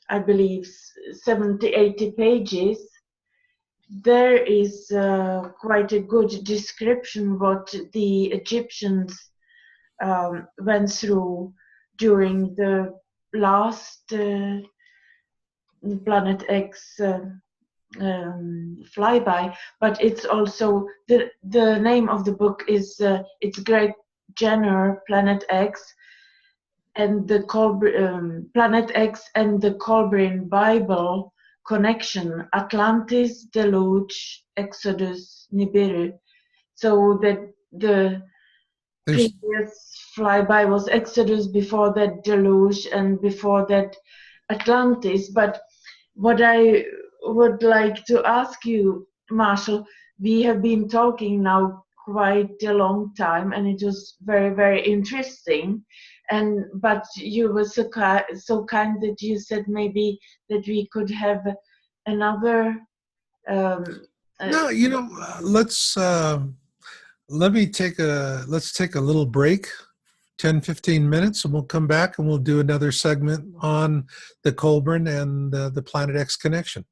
I believe, 70-80 pages, there is quite a good description what the Egyptians went through during the last Planet X flyby. But it's also the name of the book is it's Great Genre Planet X and the Planet X and the Colburn Bible connection, Atlantis, Deluge, Exodus, Nibiru. So that the previous flyby was Exodus, before that Deluge, and before that Atlantis. But what I would like to ask you, Marshall, we have been talking now quite a long time, and it was very, very interesting. And but you were so kind that you said maybe that we could have another. Um, No, you know, let's take a little break, 10, 15 minutes, and we'll come back and we'll do another segment on the Colburn and the Planet X connection.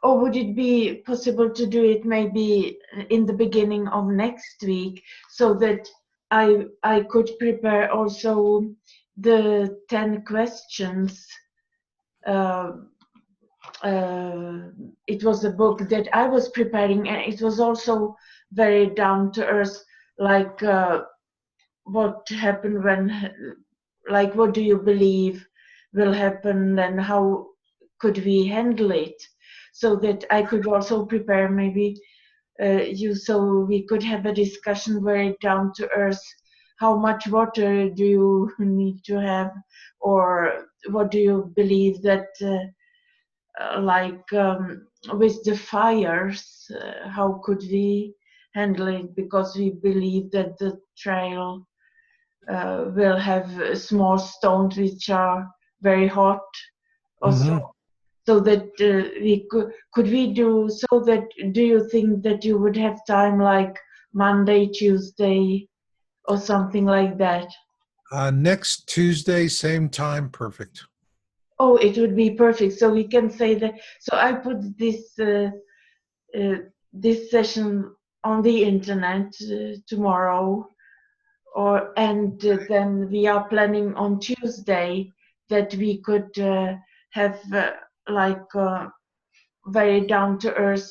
or would it be possible to do it maybe in the beginning of next week, so that I could prepare also the 10 questions? Uh, it was a book that I was preparing, and it was also very down to earth, like what happened when, like what do you believe will happen, and how could we handle it, so that I could also prepare maybe you, so we could have a discussion very down to earth. How much water do you need to have, or what do you believe that with the fires, how could we handle it, because we believe that the trail will have small stones which are very hot also, Mm-hmm. so that we could we do, so that, do you think that you would have time like Monday, Tuesday, or something like that? Next Tuesday, same time, perfect. Oh, it would be perfect. So we can say that. So I put uh, this session on the internet tomorrow, and then we are planning on Tuesday that we could have like very down to earth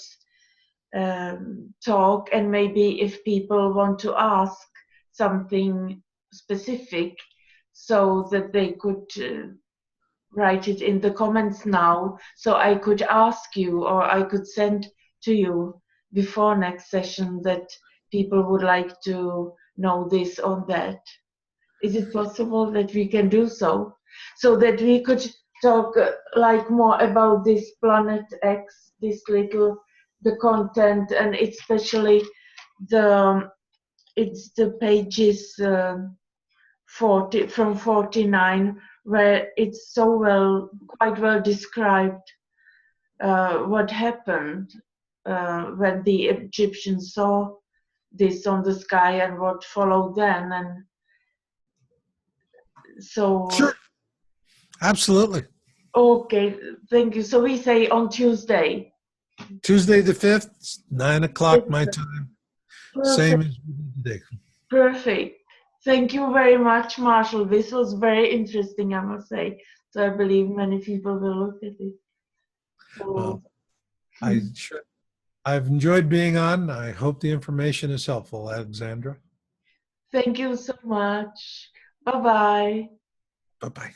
talk, and maybe if people want to ask something specific, so that they could write it in the comments now, so I could ask you, or I could send to you before next session, that people would like to know this or that. Is it possible that we can do so, so that we could talk like more about this Planet X, this little, the content, and especially the it's the pages 40 from 49, where it's so quite well described what happened when the Egyptians saw this on the sky, and what followed then. And so, Sure. Absolutely. okay, thank you. So we say on Tuesday. Tuesday the 5th, 9 o'clock my time. Same Perfect, as we did today. perfect. Thank you very much, Marshall. This was very interesting, I must say. So I believe many people will look at it. So, Well, I've enjoyed being on. I hope the information is helpful, Alexandra. thank you so much. Bye bye. Bye-bye.